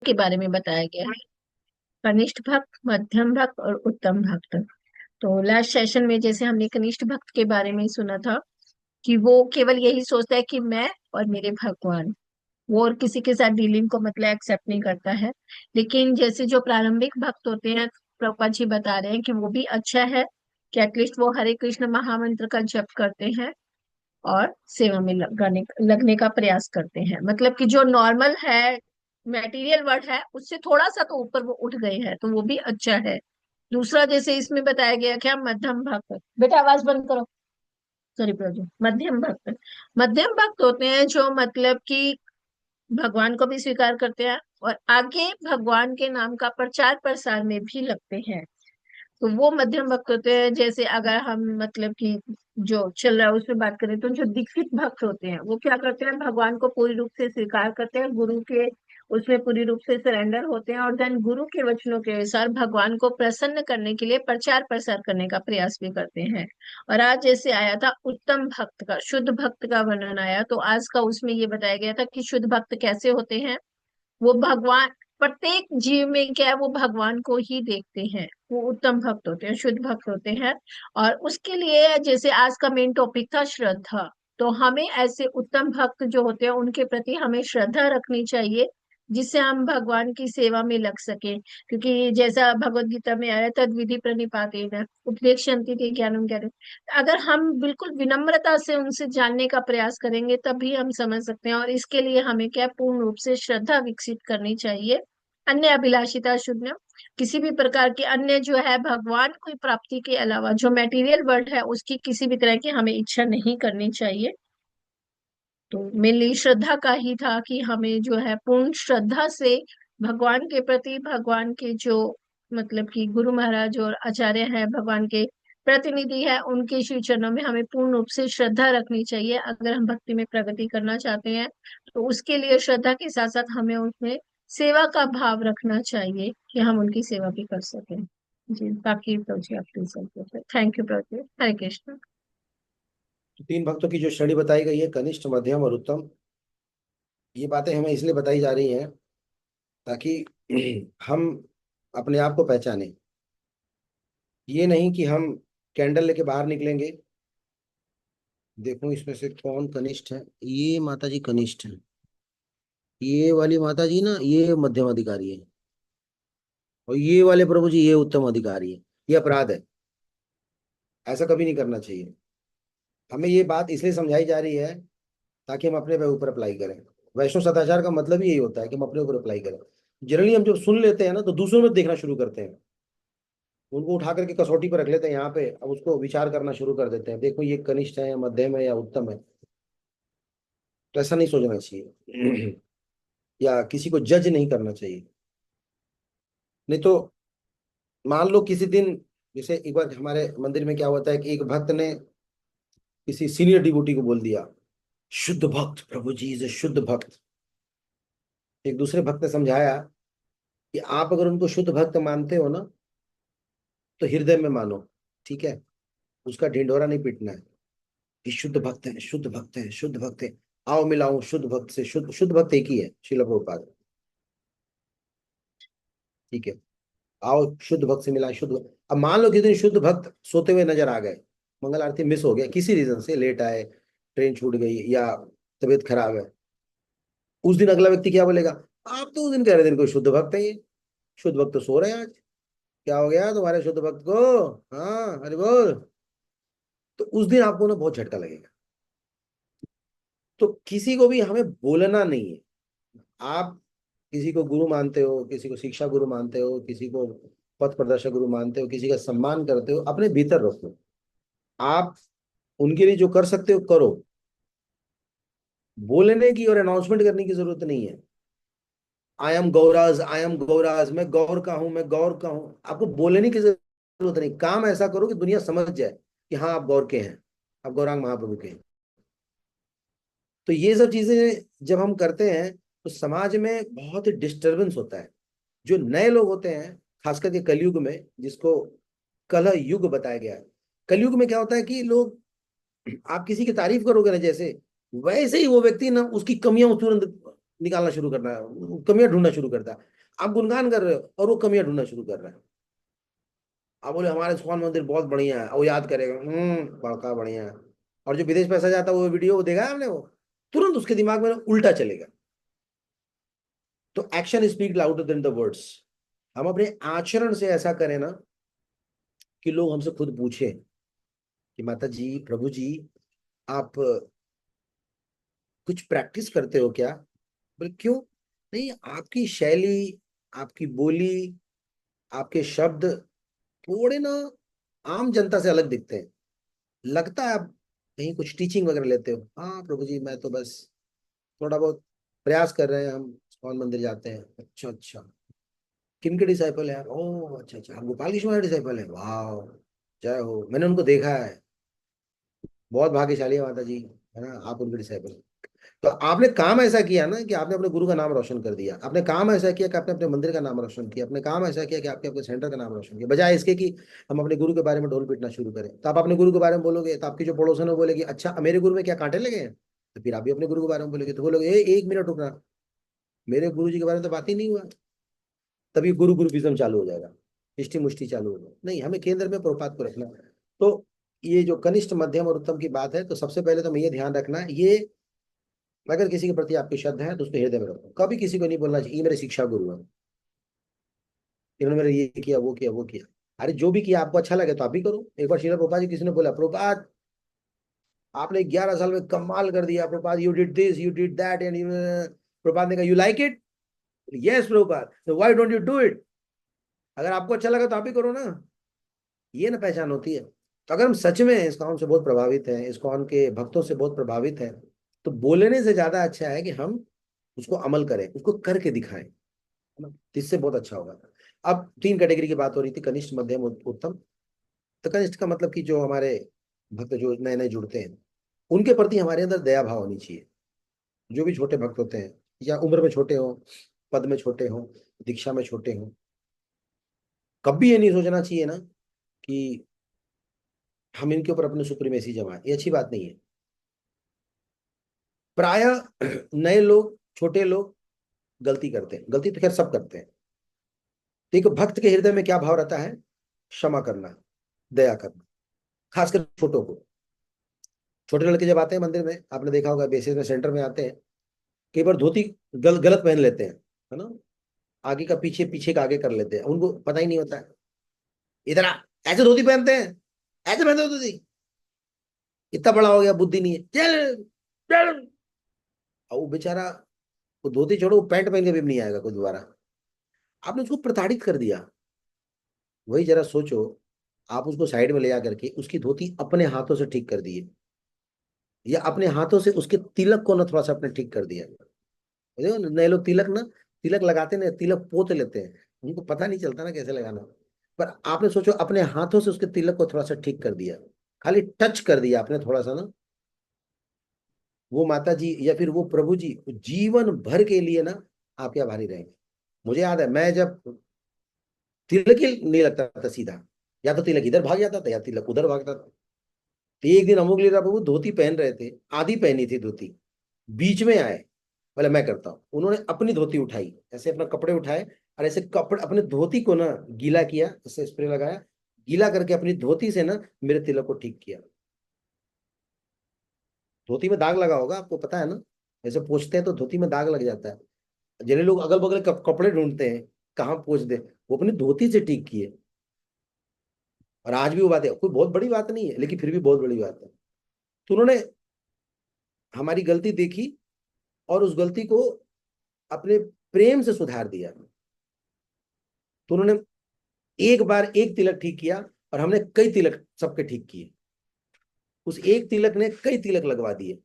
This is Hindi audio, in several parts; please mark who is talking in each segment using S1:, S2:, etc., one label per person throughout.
S1: के बारे में बताया गया है। कनिष्ठ भक्त, मध्यम भक्त और उत्तम भक्त। तो लास्ट सेशन में जैसे हमने कनिष्ठ भक्त के बारे में सुना था कि वो केवल यही सोचता है कि मैं और मेरे भगवान, वो और किसी के साथ डीलिंग को मतलब एक्सेप्ट नहीं करता है। लेकिन जैसे जो प्रारंभिक भक्त होते हैं, प्रभुपाद जी बता रहे हैं कि वो भी अच्छा है कि एटलीस्ट वो हरे कृष्ण महामंत्र का जप करते हैं और सेवा में लगने का प्रयास करते हैं। मतलब कि जो नॉर्मल है, मटेरियल वर्ड है, उससे थोड़ा सा तो ऊपर वो उठ गए हैं, तो वो भी अच्छा है। दूसरा जैसे इसमें बताया गया क्या, मध्यम भक्त, बेटा आवाज बंद करो, सॉरी प्रभु। मध्यम भक्त होते हैं जो मतलब कि भगवान को भी स्वीकार करते हैं और आगे भगवान के नाम का प्रचार प्रसार में भी लगते हैं। तो वो मध्यम भक्त होते हैं। जैसे अगर हम मतलब कि जो चल रहा है उसमें बात करें, तो जो दीक्षित भक्त होते हैं वो क्या करते हैं, भगवान को पूरी रूप से स्वीकार करते हैं, गुरु के उसमें पूरी रूप से सरेंडर होते हैं और देन गुरु के वचनों के अनुसार भगवान को प्रसन्न करने के लिए प्रचार प्रसार करने का प्रयास भी करते हैं। और आज जैसे आया था उत्तम भक्त का, शुद्ध भक्त का वर्णन आया, तो आज का उसमें ये बताया गया था कि शुद्ध भक्त कैसे होते हैं। वो भगवान, प्रत्येक जीव में क्या है, वो भगवान को ही देखते हैं, वो उत्तम भक्त होते हैं, शुद्ध भक्त होते हैं। और उसके लिए जैसे आज का मेन टॉपिक था श्रद्धा, तो हमें ऐसे उत्तम भक्त जो होते हैं उनके प्रति हमें श्रद्धा रखनी चाहिए, जिससे हम भगवान की सेवा में लग सके। क्योंकि जैसा भगवत गीता में आया, तद विधि प्रणिपातेन उपदेक्षन्ति ते ज्ञानम ज्ञानम। अगर हम बिल्कुल विनम्रता से उनसे जानने का प्रयास करेंगे तभी हम समझ सकते हैं। और इसके लिए हमें क्या, पूर्ण रूप से श्रद्धा विकसित करनी चाहिए। अन्य अभिलाषिता शून्य, किसी भी प्रकार की अन्य जो है भगवान की प्राप्ति के अलावा जो मटेरियल वर्ल्ड है उसकी किसी भी तरह की हमें इच्छा नहीं करनी चाहिए। तो मेनली श्रद्धा का ही था कि हमें जो है पूर्ण श्रद्धा से भगवान के प्रति, भगवान के जो मतलब कि गुरु महाराज और आचार्य हैं, भगवान के प्रतिनिधि है, उनके श्री चरणों में हमें पूर्ण रूप से श्रद्धा रखनी चाहिए अगर हम भक्ति में प्रगति करना चाहते हैं। तो उसके लिए श्रद्धा के साथ साथ हमें उनमें सेवा का भाव रखना चाहिए कि हम उनकी सेवा भी कर सकें। जी, बाकी तो जी आपके, थैंक यू प्रभु, हरे कृष्ण।
S2: तो तीन भक्तों की जो श्रेणी बताई गई है, कनिष्ठ, मध्यम और उत्तम, ये बातें हमें इसलिए बताई जा रही हैं ताकि हम अपने आप को पहचानें। ये नहीं कि हम कैंडल लेके बाहर निकलेंगे, देखो इसमें से कौन कनिष्ठ है। ये माता जी कनिष्ठ है, ये वाली माता जी ना ये मध्यम अधिकारी है, और ये वाले प्रभु जी ये उत्तम अधिकारी है। ये अपराध है, ऐसा कभी नहीं करना चाहिए। हमें ये बात इसलिए समझाई जा रही है ताकि हम अपने पे ऊपर अप्लाई करें। वैष्णव सदाचार का मतलब ही यही होता है कि हम अपने ऊपर अप्लाई करें। जनरली हम जब सुन लेते हैं ना तो दूसरों में देखना शुरू करते हैं, उनको उठा करके कसौटी पर रख लेते हैं यहाँ पे, अब उसको विचार करना शुरू कर देते हैं, देखो ये कनिष्ठ है या मध्यम है या उत्तम है। तो ऐसा नहीं सोचना चाहिए या किसी को जज नहीं करना चाहिए। नहीं तो मान लो किसी दिन, जैसे एक बार हमारे मंदिर में क्या होता है कि एक भक्त ने किसी सीनियर डिवोटी को बोल दिया, शुद्ध भक्त, प्रभु जी इज ए शुद्ध भक्त। एक दूसरे भक्त ने समझाया कि आप अगर उनको शुद्ध भक्त मानते हो ना तो हृदय में मानो, ठीक है, उसका ढिंढोरा नहीं पीटना है कि शुद्ध भक्त है, शुद्ध भक्त है, शुद्ध भक्त है। आओ मिलाऊं शुद्ध भक्त से, शुद्ध शुद्ध भक्त एक ही है, श्रील प्रभुपाद, ठीक है। आओ शुद्ध भक्त से मिला शुद्ध। अब मान लो किसी दिन शुद्ध भक्त सोते हुए नजर आ गए, मंगल आरती मिस हो गया, किसी रीजन से लेट आए, ट्रेन छूट गई या तबीयत खराब है, उस दिन अगला व्यक्ति क्या बोलेगा, आप तो उस दिन कह रहे थे इनको शुद्ध भक्त है, ये शुद्ध भक्त तो सो रहे हैं आज, क्या हो गया तुम्हारे शुद्ध भक्त को। हाँ हरि बोल। तो उस दिन आपको ना बहुत झटका लगेगा। तो किसी को भी हमें बोलना नहीं है। आप किसी को गुरु मानते हो, किसी को शिक्षा गुरु मानते हो, किसी को पथ प्रदर्शक गुरु मानते हो, किसी का सम्मान करते हो, अपने भीतर रखो। आप उनके लिए जो कर सकते हो करो। बोलने की और अनाउंसमेंट करने की जरूरत नहीं है। I am Gauraj, I am Gauraj, मैं गौर का हूं, मैं गौर का हूं। आपको बोलने की जरूरत नहीं, काम ऐसा करो कि दुनिया समझ जाए कि हाँ आप गौर के हैं, आप गौरांग महाप्रभु के हैं। तो ये सब चीजें जब हम करते हैं तो समाज में बहुत ही डिस्टरबेंस होता है। जो नए लोग होते हैं, खास करके कलयुग में, जिसको कलह युग बताया गया है, कलयुग में क्या होता है कि लोग, आप किसी की तारीफ करोगे ना जैसे, वैसे ही वो व्यक्ति ना उसकी कमियां तुरंत निकालना शुरू करना है, कमियां ढूंढना शुरू करता है। आप गुणगान कर रहे हो और वो कमियां ढूंढना शुरू कर रहा है। आप बोले हमारे इस्कॉन मंदिर बहुत बढ़िया है, वो याद करेगा, बड़का बढ़िया है। और जो विदेश पैसा जाता है वो वीडियो वो देखा है आपने, वो तुरंत उसके दिमाग में ना उल्टा चलेगा। तो action speak louder than the words. हम अपने आचरण से ऐसा करें ना कि लोग हमसे खुद पूछे कि माता जी, प्रभु जी, आप कुछ प्रैक्टिस करते हो क्या? बोले क्यों? नहीं, आपकी शैली, आपकी बोली, आपके शब्द थोड़े ना आम जनता से अलग दिखते हैं। लगता है आप कहीं कुछ टीचिंग वगैरह लेते हो? हाँ प्रभु जी, मैं तो बस थोड़ा बहुत प्रयास कर रहे हैं, हम इस्कॉन मंदिर जाते हैं। अच्छा अच्छा, किन के डिसाइपल है आप? ओह अच्छा अच्छा, आप गोपाल कृष्ण वाले डिसाइपल है, वाह, जय हो, मैंने उनको देखा है, बहुत भाग्यशाली है माता जी, है ना, आप उनके डिसाइपल। तो आपने काम ऐसा किया ना कि आपने अपने गुरु का नाम रोशन कर दिया, आपने काम ऐसा किया कि आपने अपने मंदिर का नाम रोशन किया, आपने काम ऐसा किया कि आपने अपने सेंटर का नाम रोशन किया, बजाय इसके कि हम अपने गुरु के बारे में ढोल पीटना शुरू करें। तो आप अपने गुरु के बारे में बोलोगे तो आपकी जो पड़ोसन है वो बोलेगी, अच्छा मेरे गुरु में क्या कांटे लगे हैं? तो फिर आप भी अपने गुरु के बारे में बोलोगे, तो बोलोगे एक मिनट रुकना, मेरे गुरु जी के बारे में तो बात ही नहीं हुआ। तभी गुरु गुरुविज्म चालू हो जाएगा, इष्टि मुष्टि चालू हो जाएगा। नहीं, हमें केंद्र में प्रभुपाद को रखना है। तो ये जो कनिष्ठ, मध्यम और उत्तम की बात है, तो सबसे पहले तो हमें ये ध्यान रखना है, ये अगर किसी के प्रति आपकी श्रद्धा है तो उसको हृदय में रखो। कभी किसी को नहीं बोलना चाहिए ये मेरे शिक्षा गुरु है, इन्होंने मेरे ये किया वो किया वो किया। अरे जो भी किया आपको अच्छा लगे तो आप भी करो। एक बार श्रील प्रभुपाद जी किसी ने बोला, प्रभुपाद आपने 11 साल में कमाल कर दिया, Prabhupada you did this you did that and Prabhupada ने कहा, you like it? Yes Prabhupada, तो why don't you do it? अगर आपको अच्छा लगा तो आप भी करो ना। ये ना पहचान होती है। तो अगर हम सच में इस्कॉन से बहुत प्रभावित हैं, इस्कॉन के भक्तों से बहुत प्रभावित हैं, तो बोलने से ज्यादा अच्छा है कि हम उसको अमल करें, उसको करके दिखाएं, है ना, तो इससे बहुत अच्छा होगा। अब 3 कैटेगरी की बात हो रही थी, कनिष्ठ, मध्यम, उत्तम। तो कनिष्ठ का मतलब कि जो हमारे भक्त जो नए नए जुड़ते हैं, उनके प्रति हमारे अंदर दया भाव होनी चाहिए। जो भी छोटे भक्त होते हैं, या उम्र में छोटे हों, पद में छोटे हों, दीक्षा में छोटे हों, कभी ये नहीं सोचना चाहिए ना कि हम इनके ऊपर अपनी सुप्रीमेसी जमाएं। ये अच्छी बात नहीं है। प्राय नए लोग, छोटे लोग गलती करते हैं, गलती तो खैर सब करते हैं। तो एक भक्त के हृदय में क्या भाव रहता है? क्षमा करना, दया करना, खासकर छोटों को। छोटे लड़के जब आते हैं मंदिर में, आपने देखा होगा, बेसिस में सेंटर में आते हैं, कई बार धोती गलत पहन लेते हैं, है ना, आगे का पीछे, पीछे का आगे कर लेते हैं, उनको पता ही नहीं होता है। इधर आ, ऐसे धोती पहनते हैं, ऐसे पहनते हो धोती, इतना बड़ा हो गया, बुद्धि नहीं है, चल चल। और वो बेचारा, वो धोती छोड़ो, वो पैंट पहन के भी नहीं आएगा कोई दोबारा। आपने उसको प्रताड़ित कर दिया। वही जरा सोचो, आप उसको साइड में ले जा करके उसकी धोती अपने हाथों से ठीक कर दिए, या अपने हाथों से उसके तिलक को ना थोड़ा सा अपने ठीक कर दिया। देखो नए लोग तिलक ना, तिलक लगाते ना, तिलक पोत लेते हैं, उनको पता नहीं चलता ना कैसे लगाना। पर आपने सोचो अपने हाथों से उसके तिलक को थोड़ा सा ठीक कर दिया, खाली टच कर दिया आपने थोड़ा सा ना, वो माता जी या फिर वो प्रभु जी जीवन भर के लिए ना आपके आभारी रहेंगे। मुझे याद है, मैं जब, तिलक ही नहीं लगता था सीधा, या तो तिलक इधर भाग जाता था या तिलक उधर भागता था। तो एक दिन अमोघ लीला प्रभु धोती पहन रहे थे, आधी पहनी थी धोती, बीच में आए, बोले मैं करता हूँ। उन्होंने अपनी धोती उठाई, ऐसे अपना कपड़े उठाए, और ऐसे कपड़े अपने धोती को ना गीला किया, ऐसे स्प्रे लगाया, गीला करके अपनी धोती से ना मेरे तिलक को ठीक किया। धोती में दाग लगा होगा, आपको पता है ना, ऐसे पोंछते हैं तो धोती में दाग लग जाता है। जिन्हें लोग अगल बगल कपड़े ढूंढते हैं कहाँ पोंछ दे, वो अपनी धोती से ठीक किए। और आज भी वो बात है, कोई बहुत बड़ी बात नहीं है, लेकिन फिर भी बहुत बड़ी बात है। तो उन्होंने हमारी गलती देखी और उस गलती को अपने प्रेम से सुधार दिया। तो उन्होंने एक बार एक तिलक ठीक किया, और हमने कई तिलक सबके ठीक किए। उस एक तिलक ने कई तिलक लगवा दिए।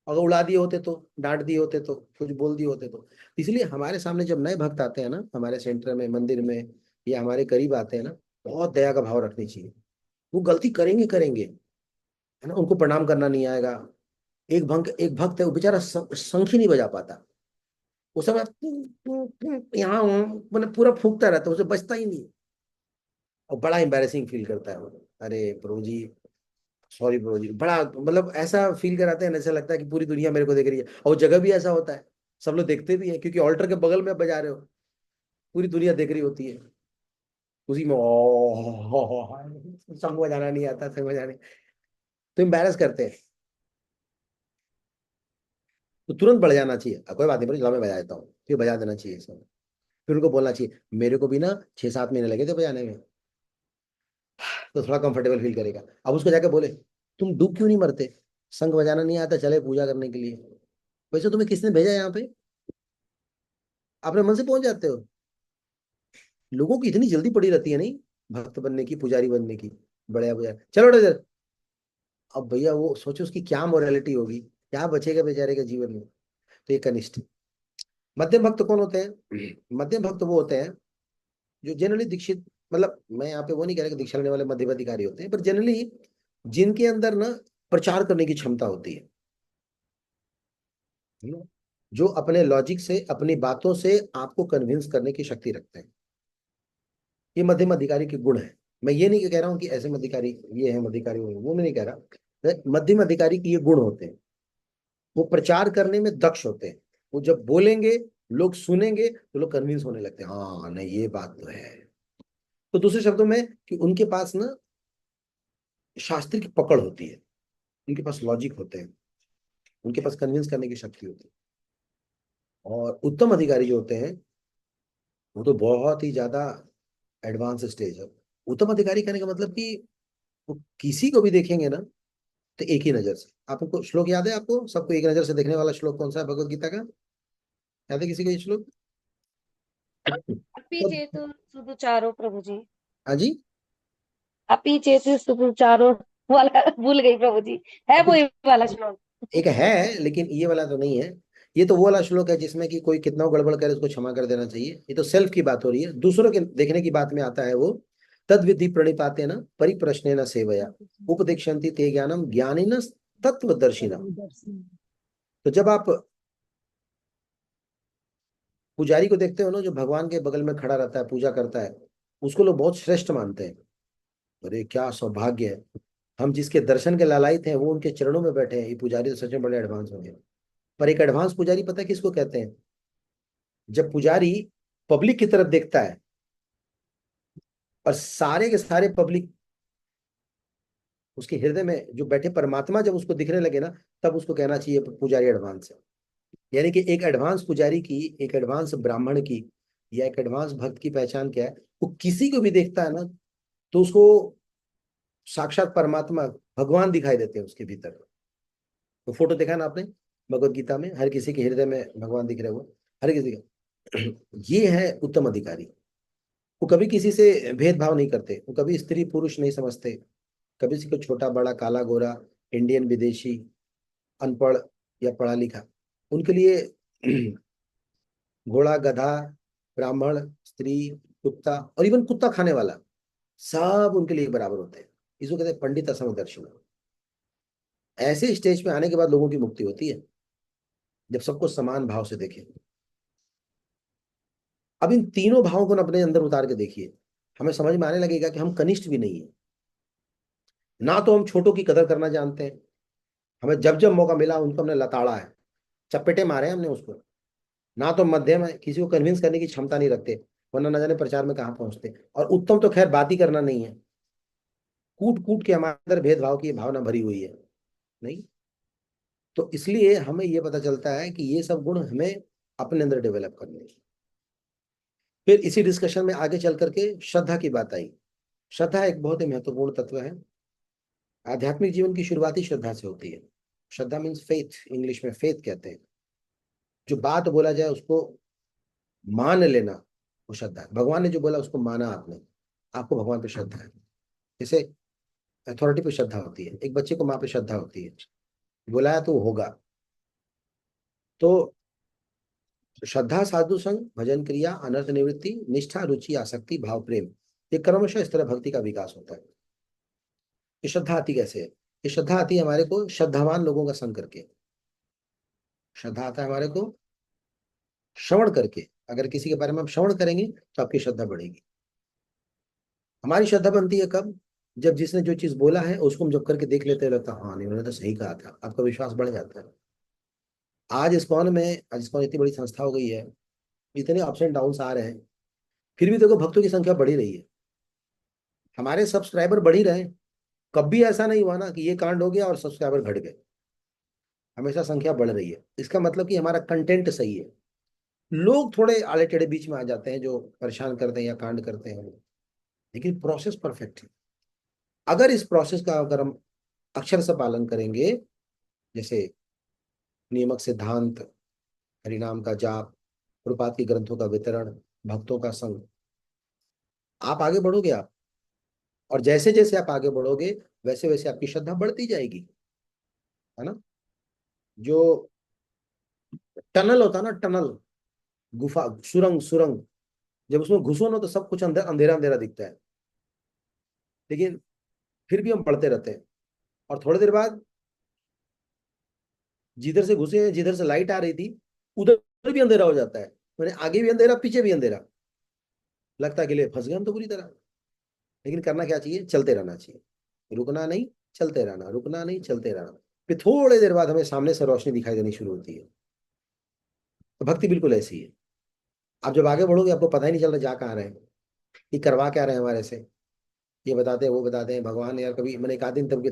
S2: अगर उड़ा दिए होते तो, डांट दिए होते तो, कुछ बोल दिए होते तो। इसलिए हमारे सामने जब नए भक्त आते हैं ना, हमारे सेंटर में, मंदिर में, या हमारे करीब आते हैं ना, बहुत दया का भाव रखनी चाहिए। वो गलती करेंगे करेंगे, है ना, उनको प्रणाम करना नहीं आएगा। एक भक्त है, वो बेचारा शंख ही नहीं बजा पाता, वो सब यहाँ मैंने पूरा फूकता रहता है, उसे बचता ही नहीं। और बड़ा एम्बैरेसिंग फील करता है वो, अरे प्रभु जी, सॉरी प्रभु जी, बड़ा मतलब ऐसा फील कराते हैं ना, ऐसा लगता है कि पूरी दुनिया मेरे को देख रही है। और वो जगह भी ऐसा होता है, सब लोग देखते भी हैं, क्योंकि ऑल्टर के बगल में आप बजा रहे हो। पूरी दुनिया देख रही होती है, उसी में ओ शंख बजाना नहीं आता, शंख बजाने तो एम्बैरस करते हैं। तो तुरंत बढ़ जाना चाहिए, कोई बात नहीं भाई, चलो मैं बजा देता हूँ, फिर बजा देना चाहिए सब। फिर उनको बोलना चाहिए मेरे को भी ना 6-7 महीने लगे थे बजाने में, तो थोड़ा कंफर्टेबल फील करेगा। अब उसको जाके बोले तुम डूब क्यों नहीं मरते, शंख बजाना नहीं आता, चले पूजा करने के लिए। वैसे तुम्हें किसने भेजा यहाँ पे, अपने मन से पहुंच जाते हो। लोगों की इतनी जल्दी पड़ी रहती है नहीं, भक्त बनने की, पुजारी बनने की, बढ़िया बढ़िया चलो इधर। अब भैया वो सोचो उसकी क्या मोरालिटी होगी, क्या बचेगा बेचारे के जीवन में। तो ये कनिष्ठ। मध्यम भक्त कौन होते हैं? मध्यम भक्त वो होते हैं जो जनरली दीक्षित, मतलब मैं यहाँ पे वो नहीं कह रहा कि दीक्षा लेने वाले मध्यम अधिकारी होते हैं, पर जनरली जिनके अंदर ना प्रचार करने की क्षमता होती है ना, जो अपने लॉजिक से, अपनी बातों से आपको कन्विंस करने की शक्ति रखते हैं, ये मध्यम अधिकारी के गुण है। मैं ये नहीं कह रहा हूँ कि ऐसे अधिकारी ये है अधिकारी वो मैं नहीं कह रहा। मध्यम अधिकारी के ये गुण होते हैं, वो प्रचार करने में दक्ष होते हैं। वो जब बोलेंगे, लोग सुनेंगे तो लोग कन्विंस होने लगते हैं, हाँ नहीं ये बात तो है। तो दूसरे शब्दों में कि उनके पास ना शास्त्र की पकड़ होती है, उनके पास लॉजिक होते हैं, उनके पास कन्विंस करने की शक्ति होती है। और उत्तम अधिकारी जो होते हैं वो तो बहुत ही ज्यादा एडवांस स्टेज है। उत्तम अधिकारी कहने का मतलब कि वो किसी को भी देखेंगे ना तो एक ही नजर से। आपको श्लोक याद है, आपको सबको एक नजर से देखने वाला श्लोक कौन सा है भगवत गीता का, याद है किसी को ये श्लोक?
S3: अपि चेत सुदुचारो प्रभु जी।
S2: हाँ जी।
S3: अपि चेत सुदुचारो वाला भूल गई प्रभु जी। है
S2: अब
S3: वो ये वाला श्लोक?
S2: एक है, लेकिन ये वाला तो नहीं है। ये तो वो वाला श्लोक है जिसमें कि कोई कितना गड़बड़ करे उसको क्षमा कर देना चाहिए। ये तो सेल्फ की बात हो रही है, दूसरों के देखने की बात में आता है वो। तद विधि प्रणिपाते न परिप्रश्ने न सेवया उपदेक्षन्ति ते ज्ञानम ज्ञानिन तत्वदर्शिना। तो जब आप पुजारी को देखते हो ना, जो भगवान के बगल में खड़ा रहता है, पूजा करता है, उसको लोग बहुत श्रेष्ठ मानते हैं। अरे क्या सौभाग्य है, हम जिसके दर्शन के लालायित हैं वो उनके चरणों में बैठे हैं। ये पुजारी तो सच में बड़े एडवांस हो गए। पर एक एडवांस पुजारी पता है किसको कहते हैं? जब पुजारी पब्लिक की तरफ देखता है और सारे के सारे पब्लिक उसके हृदय में जो बैठे परमात्मा जब उसको दिखने लगे ना, तब उसको कहना चाहिए पुजारी एडवांस है। यानी कि एक एडवांस पुजारी की, एक एडवांस ब्राह्मण की, या एक एडवांस भक्त की पहचान क्या है? वो किसी को भी देखता है ना तो उसको साक्षात परमात्मा भगवान दिखाई देते हैं उसके भीतर। तो फोटो देखा ना आपने भगवत गीता में, हर किसी के हृदय में भगवान दिख रहे हो, हर किसी का। ये है उत्तम अधिकारी। वो कभी किसी से भेदभाव नहीं करते, वो कभी स्त्री पुरुष नहीं समझते, कभी किसी को छोटा बड़ा, काला गोरा, इंडियन विदेशी, अनपढ़ या पढ़ा लिखा, उनके लिए घोड़ा गधा, ब्राह्मण स्त्री, कुत्ता, और इवन कुत्ता खाने वाला, सब उनके लिए बराबर होते हैं। इसको कहते हैं पंडित असमदर्शन। ऐसे स्टेज पे आने के बाद लोगों की मुक्ति होती है, जब सबको समान भाव से देखें। अब इन तीनों भावों को ना अपने अंदर उतार के देखिए, हमें समझ में आने लगेगा कि हम कनिष्ठ भी नहीं है। ना तो हम छोटों की कदर करना जानते हैं, हमें जब जब मौका मिला उनको हमने लताड़ा है, चपेटे मारे हैं हमने उसको। ना तो मध्यम है, किसी को कन्विंस करने की क्षमता नहीं रखते, वरना न जाने प्रचार में कहाँ पहुंचते। और उत्तम तो खैर बात ही करना नहीं है, कूट कूट के हमारे अंदर भेदभाव की भावना भरी हुई है। नहीं, तो इसलिए हमें ये पता चलता है कि ये सब गुण हमें अपने अंदर डेवलप करने हैं। फिर इसी डिस्कशन में आगे चल करके श्रद्धा की बात आई। श्रद्धा एक बहुत ही महत्वपूर्ण तत्व है। आध्यात्मिक जीवन की शुरुआत ही श्रद्धा से होती है। श्रद्धा मीन्स फेथ, इंग्लिश में फेथ कहते हैं। जो बात बोला जाए उसको मान लेना, वो श्रद्धा है। भगवान ने जो बोला उसको माना आपने, आपको भगवान पे श्रद्धा है। जैसे अथॉरिटी पे श्रद्धा होती है, एक बच्चे को माँ पे श्रद्धा होती है, बुलाया तो होगा। तो श्रद्धा, साधु संग, भजन क्रिया, अनर्थ निवृत्ति, निष्ठा, रुचि, आसक्ति, भाव, प्रेम, ये क्रमशः इस तरह भक्ति का विकास होता है। ये श्रद्धा आती कैसे है? ये श्रद्धा आती है हमारे को श्रद्धावान लोगों का संग करके। श्रद्धा आता है हमारे को श्रवण करके। अगर किसी के बारे में हम श्रवण करेंगे तो आपकी श्रद्धा बढ़ेगी। हमारी श्रद्धा बनती है कब? जब जिसने जो चीज बोला है उसको हम जब करके देख लेते हैं, लगता है हाँ नहीं उन्होंने तो सही कहा था, आपका विश्वास बढ़ जाता है। आज इस्कॉन में, आज इस्कॉन इतनी बड़ी संस्था हो गई है, इतने अप्स एंड डाउन्स आ रहे हैं, फिर भी देखो भक्तों की संख्या बढ़ ही रही है, हमारे सब्सक्राइबर बढ़ ही रहे हैं। कभी ऐसा नहीं हुआ ना कि ये कांड हो गया और सब्सक्राइबर घट गए, हमेशा संख्या बढ़ रही है। इसका मतलब कि हमारा कंटेंट सही है। लोग थोड़े आड़े टेढ़े बीच में आ जाते हैं जो परेशान करते हैं या कांड करते हैं, लेकिन प्रोसेस परफेक्ट है। अगर इस प्रोसेस का अगर हम अक्षर से पालन करेंगे, जैसे नियमक सिद्धांत, हरिनाम का जाप, प्रभुपाद के ग्रंथों का वितरण, भक्तों का संग, आप आगे बढ़ोगे आप। और जैसे जैसे आप आगे बढ़ोगे वैसे वैसे आपकी श्रद्धा बढ़ती जाएगी, है ना। जो टनल होता है ना, टनल, गुफा, सुरंग, सुरंग, जब उसमें घुसो ना तो सब कुछ अंदर अंधेरा अंधेरा दिखता है, लेकिन फिर भी हम बढ़ते रहते हैं। और थोड़ी देर बाद जिधर से घुसे हैं, जिधर से लाइट आ रही थी, उधर भी अंधेरा हो जाता है, मैंने आगे भी अंधेरा पीछे भी अंधेरा, लगता है कि ले फंस गए हम तो बुरी तरह। लेकिन करना क्या चाहिए, चलते रहना चाहिए, रुकना नहीं, चलते रहना, रुकना नहीं, चलते रहना। फिर थोड़ी देर बाद हमें सामने से रोशनी दिखाई देनी शुरू होती है। तो भक्ति बिल्कुल ऐसी है। आप जब आगे बढ़ोगे आपको पता ही नहीं चल रहा जा कहाँ रहे हैं, ये करवा क्या रहे हैं हमारे से, ये बताते हैं वो बताते हैं। भगवान यार, कभी मैंने एक आध दिन तब के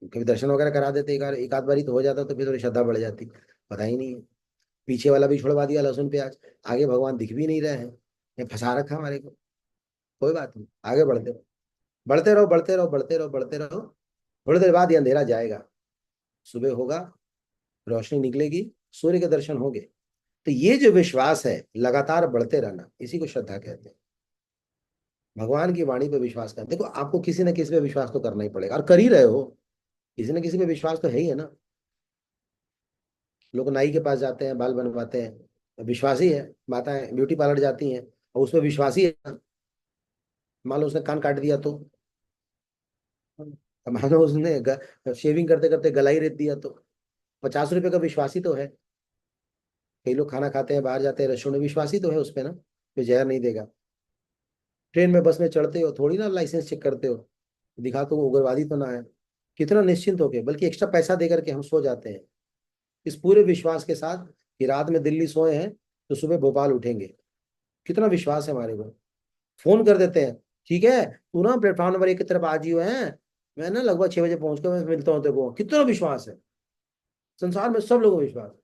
S2: कभी दर्शन वगैरह करा देते, एक आध बारी तो हो जाता, तो फिर थोड़ी श्रद्धा बढ़ जाती। पता ही नहीं है, पीछे वाला भी छोड़वा दिया लहसुन प्याज, आगे भगवान दिख भी नहीं रहे हैं, ये फंसा रखा हमारे को। कोई बात नहीं, आगे बढ़ते रहो, बढ़ते रहो, बढ़ते रहो, बढ़ते रहो, बढ़ते रहो। थोड़ी देर बाद ये अंधेरा जाएगा, सुबह होगा, रोशनी निकलेगी, सूर्य के दर्शन होंगे। तो ये जो विश्वास है, लगातार बढ़ते रहना, इसी को श्रद्धा कहते हैं। भगवान की वाणी पे विश्वास करना, देखो आपको किसी न किसी पे विश्वास तो करना ही पड़ेगा, और कर ही रहे हो, किसी न किसी पे विश्वास तो है ही है ना। लोग नाई के पास जाते हैं, बाल बनवाते हैं, विश्वास ही है। माताएं ब्यूटी पार्लर जाती हैं और उसमें विश्वास ही है। मान लो उसने कान काट दिया तो, मान लो उसने शेविंग करते करते गला ही रेत दिया तो, 50 रुपए का विश्वास ही तो है। कई लोग खाना खाते हैं, बाहर जाते हैं रेस्टोरेंट में, विश्वास ही तो है उस पे ना, कोई जहर नहीं देगा। ट्रेन में बस में चढ़ते हो, थोड़ी ना लाइसेंस चेक करते हो, दिखा तो उग्रवादी तो ना है। कितना निश्चिंत होके, बल्कि एक्स्ट्रा पैसा देकर के हम सो जाते हैं, इस पूरे विश्वास के साथ कि रात में दिल्ली सोए हैं तो सुबह भोपाल उठेंगे। कितना विश्वास है हमारे को। फोन कर देते हैं, ठीक है तू ना प्लेटफॉर्म नंबर 1 की तरफ आज ही है, मैं ना लगभग 6 बजे पहुंच कर मैं मिलता हूँ तेरे को। कितना विश्वास है, संसार में सब लोगों को विश्वास है।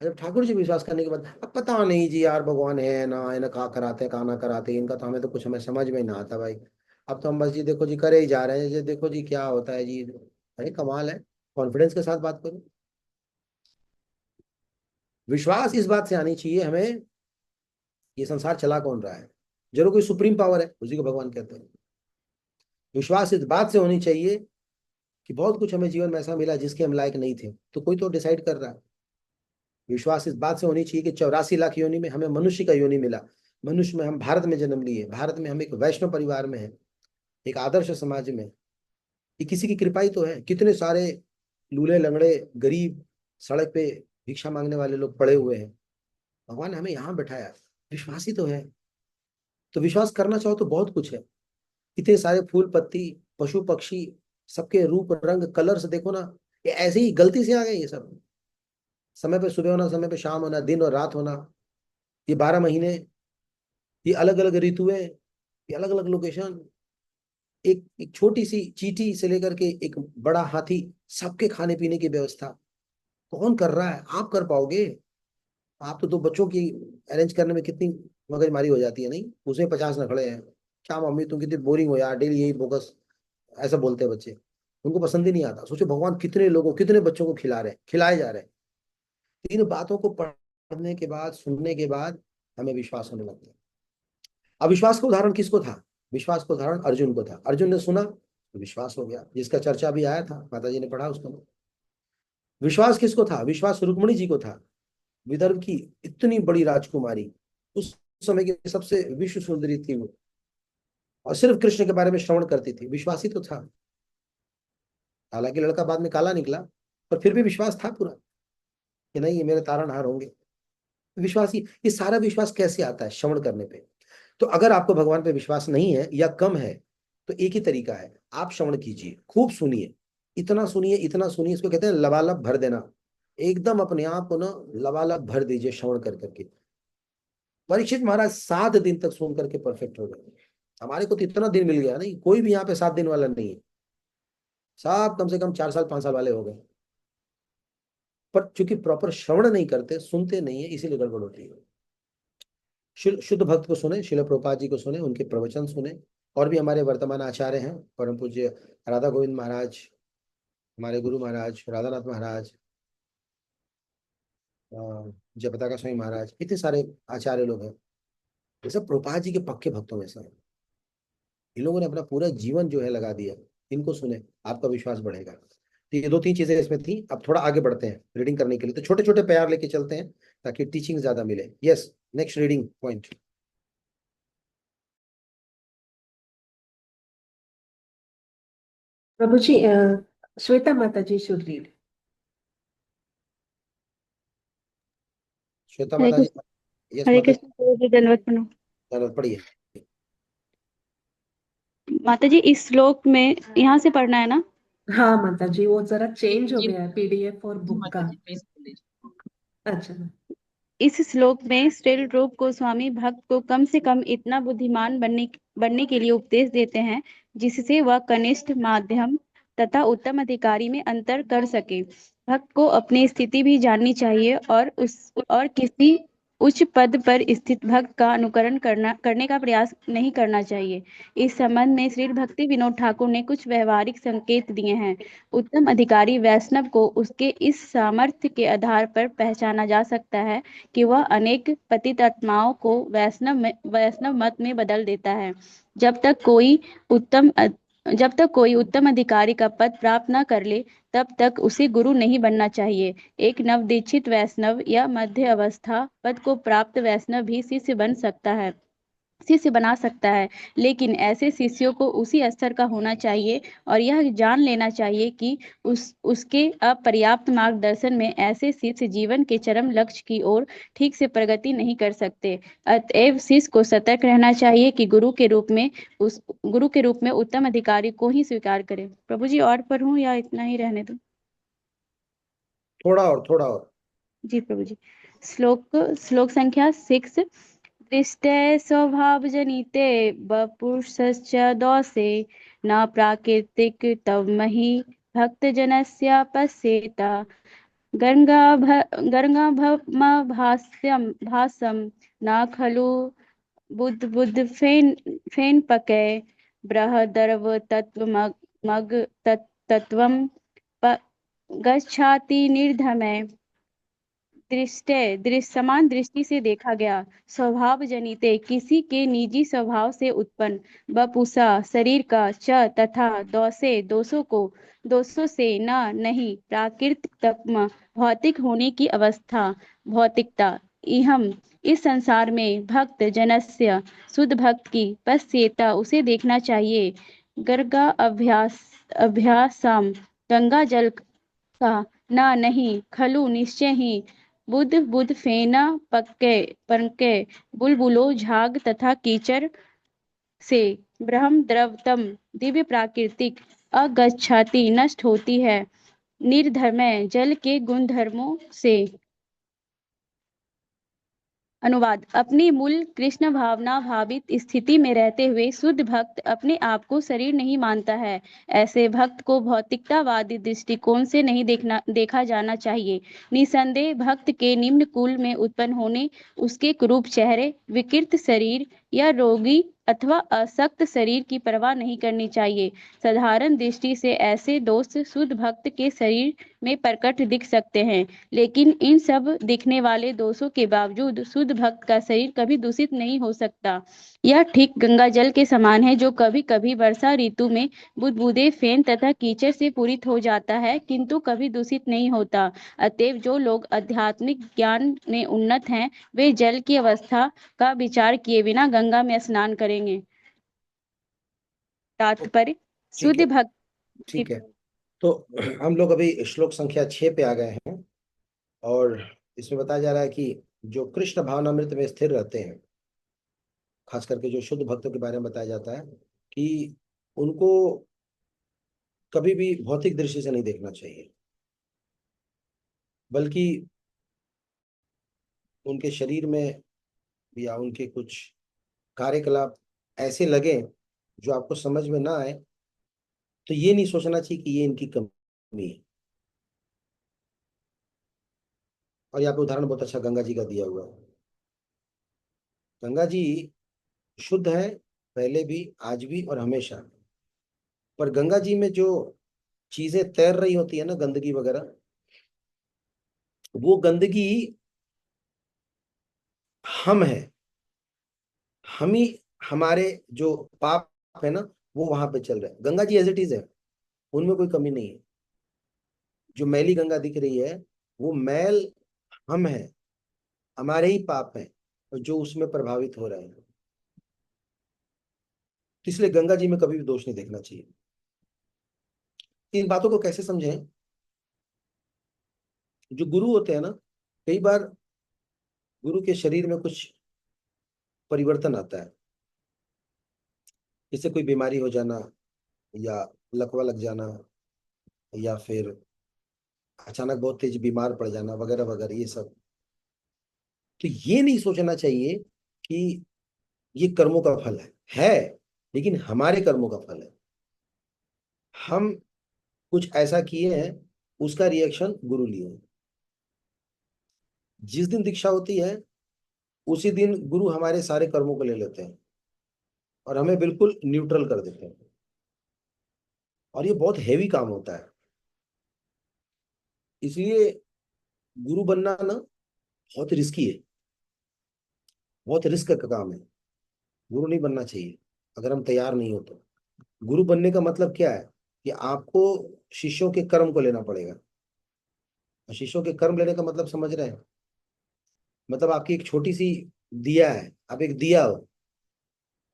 S2: जब ठाकुर जी विश्वास करने के बाद, अब पता नहीं जी यार भगवान है ना है ना, कहाँ कराते हैं कहाँ ना कराते हैं, इनका तो हमें तो कुछ हमें समझ में ही ना आता भाई। अब तो हम बस जी देखो जी करे ही जा रहे हैं जी, देखो जी क्या होता है जी। अरे कमाल है, कॉन्फिडेंस के साथ बात करो। विश्वास इस बात से आनी चाहिए हमें, ये संसार चला कौन रहा है, जरूर कोई सुप्रीम पावर है, उसी को भगवान कहते हैं। विश्वास इस बात से होनी चाहिए कि बहुत कुछ हमें जीवन में ऐसा मिला जिसके हम लायक नहीं थे, तो कोई तो डिसाइड कर रहा है। विश्वास इस बात से होनी चाहिए कि 84 लाख योनि में हमें मनुष्य का योनि मिला, मनुष्य में हम भारत में जन्म लिए, भारत में हम एक वैष्णव परिवार में हैं, एक आदर्श समाज में। ये किसी की कृपा ही तो है। कितने सारे लूले लंगड़े गरीब सड़क पे भिक्षा मांगने वाले लोग पड़े हुए हैं, भगवान ने हमें यहाँ बैठाया, विश्वास ही तो है। तो विश्वास करना चाहो तो बहुत कुछ है, इतने सारे फूल पत्ती, पशु पक्षी, सबके रूप रंग कलर से देखो ना, ये ऐसे ही गलती से आ गए ये सब। समय पे सुबह होना, समय पे शाम होना, दिन और रात होना, ये 12 महीने, ये अलग अलग ऋतुएं, ये अलग अलग लोकेशन, एक एक छोटी सी चींटी से लेकर के एक बड़ा हाथी, सबके खाने पीने की व्यवस्था कौन कर रहा है, आप कर पाओगे? आप तो 2 बच्चों की अरेंज करने में कितनी मगजमारी हो जाती है, नहीं उसमें 50 नखड़े हैं। क्या मम्मी तुम कितनी बोरिंग हो यार, डेली यही बोगस, ऐसा बोलते हैं बच्चे, उनको पसंद ही नहीं आता। सोचो भगवान कितने लोगों, कितने बच्चों को खिला रहे हैं, खिलाए जा रहे हैं। इन बातों को पढ़ने के बाद, सुनने के बाद हमें विश्वास होने लगता है। अविश्वास का उदाहरण किसको था? विश्वास का उदाहरण अर्जुन को था। अर्जुन ने सुना तो विश्वास हो गया, जिसका चर्चा भी आया था, माता जी ने पढ़ा उसको। विश्वास किसको था? विश्वास रुक्मणी जी को था, विदर्भ की इतनी बड़ी राजकुमारी, उस समय की सबसे विश्व सुंदरी थी वो, और सिर्फ कृष्ण के बारे में श्रवण करती थी, विश्वास ही तो था। हालांकि लड़का बाद में काला निकला, पर फिर भी विश्वास था पूरा कि नहीं ये मेरे तारणहार होंगे। विश्वास ही, ये सारा विश्वास कैसे आता है? श्रवण करने पे। तो अगर आपको भगवान पे विश्वास नहीं है या कम है, तो एक ही तरीका है, आप श्रवण कीजिए, खूब सुनिए, इतना सुनिए, इतना सुनिए, इसको कहते हैं लबालब भर देना। एकदम अपने आप को ना लबालब भर दीजिए श्रवण कर करके। परीक्षित महाराज 7 दिन तक सुन करके परफेक्ट हो गए। हमारे को तो इतना दिन मिल गया, नहीं कोई भी यहाँ पे 7 दिन वाला नहीं है, सब कम से कम 4 साल 5 साल वाले हो गए। पर चूंकि प्रॉपर श्रवण नहीं करते, सुनते नहीं है, इसीलिए गड़बड़ होती है। शुद्ध भक्त को सुने, शिल प्रभुपाद जी को सुने, उनके प्रवचन सुने। और भी हमारे वर्तमान आचार्य हैं, परम पूज्य राधा गोविंद महाराज, हमारे गुरु महाराज राधानाथ महाराज, जयपताका स्वामी महाराज, इतने सारे आचार्य लोग हैं। ये सब प्रभुपाद जी के पक्के भक्तों में से हैं। इन लोगों ने अपना पूरा जीवन जो है लगा दिया। इनको सुने, आपका विश्वास बढ़ेगा। तो ये 2-3 चीजें इसमें थी। अब थोड़ा आगे बढ़ते हैं रीडिंग करने के लिए, तो छोटे छोटे प्यार लेके चलते हैं ताकि टीचिंग ज्यादा मिले। Yes, next reading point.
S4: Prabhu ji, Shweta माता जी शुड रीड।
S2: श्वेता
S3: हरे
S2: माता जी।
S3: कृष्ण।
S2: यस
S3: हरे
S2: माता जी,
S3: कृष्ण प्रभु जी, दंडवत प्रणाम।
S2: जरूरत पड़ी है।
S3: माता जी, इस श्लोक में यहाँ से पढ़ना है ना?
S4: हाँ माता जी, वो जरा चेंज हो
S1: जी
S4: गया है पीडीएफ और
S1: जी
S4: बुक
S1: माता
S4: का।
S1: जी, प्लीज बोलिए।
S4: अच्छा।
S3: इस श्लोक में श्रील रूप गोस्वामी भक्त को कम से कम इतना बुद्धिमान बनने के लिए उपदेश देते हैं जिससे वह कनिष्ठ, माध्यम तथा उत्तम अधिकारी में अंतर कर सके। भक्त को अपनी स्थिति भी जाननी चाहिए और किसी उच्च पद पर स्थित भक्त का अनुकरण करने का प्रयास नहीं करना चाहिए। इस संबंध में श्री भक्ति विनोद ठाकुर ने कुछ व्यवहारिक संकेत दिए हैं। उत्तम अधिकारी वैष्णव को उसके इस सामर्थ्य के आधार पर पहचाना जा सकता है कि वह अनेक पतित आत्माओं को वैष्णव मत में बदल देता है। जब तक कोई उत्तम जब तक कोई उत्तम अधिकारी का पद प्राप्त न कर ले, तब तक उसे गुरु नहीं बनना चाहिए। एक नवदीक्षित वैष्णव या मध्य अवस्था पद को प्राप्त वैष्णव भी शिष्य बना सकता है, लेकिन ऐसे शिष्यों को उसी स्तर का होना चाहिए और यह जान लेना चाहिए कि उसके अपर्याप्त मार्गदर्शन में ऐसे शिष्य जीवन के चरम लक्ष्य की ओर ठीक से प्रगति नहीं कर सकते। अतएव शिष्य को सतर्क रहना चाहिए कि गुरु के रूप में उत्तम अधिकारी को ही स्वीकार करे। प्रभु जी, और पढ़ूं या इतना ही रहने दो?
S2: थोड़ा और, थोड़ा और।
S3: जी प्रभु जी। श्लोक संख्या 6। दृष्टे स्वभावजनिते वपुषश्च दोषे न प्राकृतिक तवमहि भक्तजनस्य पश्येत गर्गाभमभास्यं न खलु बुद्ध फेनपकै बृहदर्वतत्वमग तत्त्वं गच्छाति निर्धमः। समान दृष्टि से देखा गया। स्वभाव जनिते किसी के निजी स्वभाव से उत्पन्न बपुसा शरीर का च तथा दोषों से न नहीं प्राकृतिक भौतिक होने की अवस्था भौतिकता। इहम इस संसार में भक्त जनस्य शुद्ध भक्त की पश्येता उसे देखना चाहिए। गर्गा अभ्यासम गंगा जल का ना नहीं खलु निश्चय ही बुद्ध फेना पक्के पंके बुलबुलो झाग तथा कीचड़ से ब्रह्म द्रवतम दिव्य प्राकृतिक अगच्छाति नष्ट होती है। निर्धर्मय जल के गुणधर्मों से। अनुवाद। अपनी मूल कृष्ण भावना भावित स्थिति में रहते हुए शुद्ध भक्त अपने आप को शरीर नहीं मानता है। ऐसे भक्त को भौतिकतावादी दृष्टिकोण से नहीं देखा जाना चाहिए। निसंदेह भक्त के निम्न कुल में उत्पन्न होने, उसके कुरूप चेहरे, विकृत शरीर या रोगी अथवा असक्त शरीर की परवाह नहीं करनी चाहिए। साधारण दृष्टि से ऐसे दोष शुद्ध भक्त के शरीर में प्रकट दिख सकते हैं, लेकिन इन सब दिखने वाले दोषों के बावजूद शुद्ध भक्त का शरीर कभी दूषित नहीं हो सकता। यह ठीक गंगा जल के समान है, जो कभी कभी वर्षा ऋतु में बुदबुदे, फेन तथा कीचड़ से पूरित हो जाता है, किंतु कभी दूषित नहीं होता। अतएव जो लोग आध्यात्मिक ज्ञान में उन्नत हैं, वे जल की अवस्था का विचार किए बिना गंगा में स्नान करेंगे। तात्पर्य।
S2: ठीक
S3: शुद्ध
S2: है,
S3: भक्त।
S2: ठीक है। तो हम लोग अभी श्लोक संख्या 6 पे आ गए हैं, और इसमें बताया जा रहा है कि जो कृष्ण भावनामृत में स्थिर रहते हैं, खास करके जो शुद्ध भक्तों के बारे में बताया जाता है कि उनको कभी भी भौतिक दृष्टि से नहीं देखना चाहिए, बल्कि उनके शरीर में या उनके कुछ कार्यकलाप ऐसे लगे जो आपको समझ में ना आए, तो ये नहीं सोचना चाहिए कि ये इनकी कमी है। और यहाँ पे उदाहरण बहुत अच्छा गंगा जी का दिया हुआ है। गंगा जी शुद्ध है, पहले भी, आज भी और हमेशा। पर गंगा जी में जो चीजें तैर रही होती है ना, गंदगी वगैरह, वो गंदगी हम है, हम ही, हमारे जो पाप है ना, वो वहां पे चल रहे हैं। Ganga ji as it is है, उनमें कोई कमी नहीं है। जो मैली गंगा दिख रही है, वो मैल हम है, हमारे ही पाप हैं, और जो उसमें प्रभावित हो रहे हैं। तो इसलिए गंगा जी में कभी भी दोष नहीं देखना चाहिए। इन बातों को कैसे समझें? जो गुरु होते हैं ना, कई बार गुरु के शरीर में कुछ परिवर्तन आता है, जैसे कोई बीमारी हो जाना, या लकवा लग जाना, या फिर अचानक बहुत तेज बीमार पड़ जाना, वगैरह वगैरह, ये सब। तो ये नहीं सोचना चाहिए कि ये कर्मों का फल है, लेकिन हमारे कर्मों का फल है। हम कुछ ऐसा किए हैं, उसका रिएक्शन गुरु लिए हैं। जिस दिन दीक्षा होती है, उसी दिन गुरु हमारे सारे कर्मों को ले लेते हैं और हमें बिल्कुल न्यूट्रल कर देते हैं। और ये बहुत हैवी काम होता है। इसलिए गुरु बनना ना बहुत रिस्की है, बहुत रिस्क का काम है। गुरु नहीं बनना चाहिए अगर हम तैयार नहीं हो तो। गुरु बनने का मतलब क्या है? कि आपको शिष्यों के कर्म को लेना पड़ेगा। और शिष्यों के कर्म लेने का मतलब समझ रहे हैं? मतलब आपकी एक छोटी सी दिया है, आप एक दिया हो,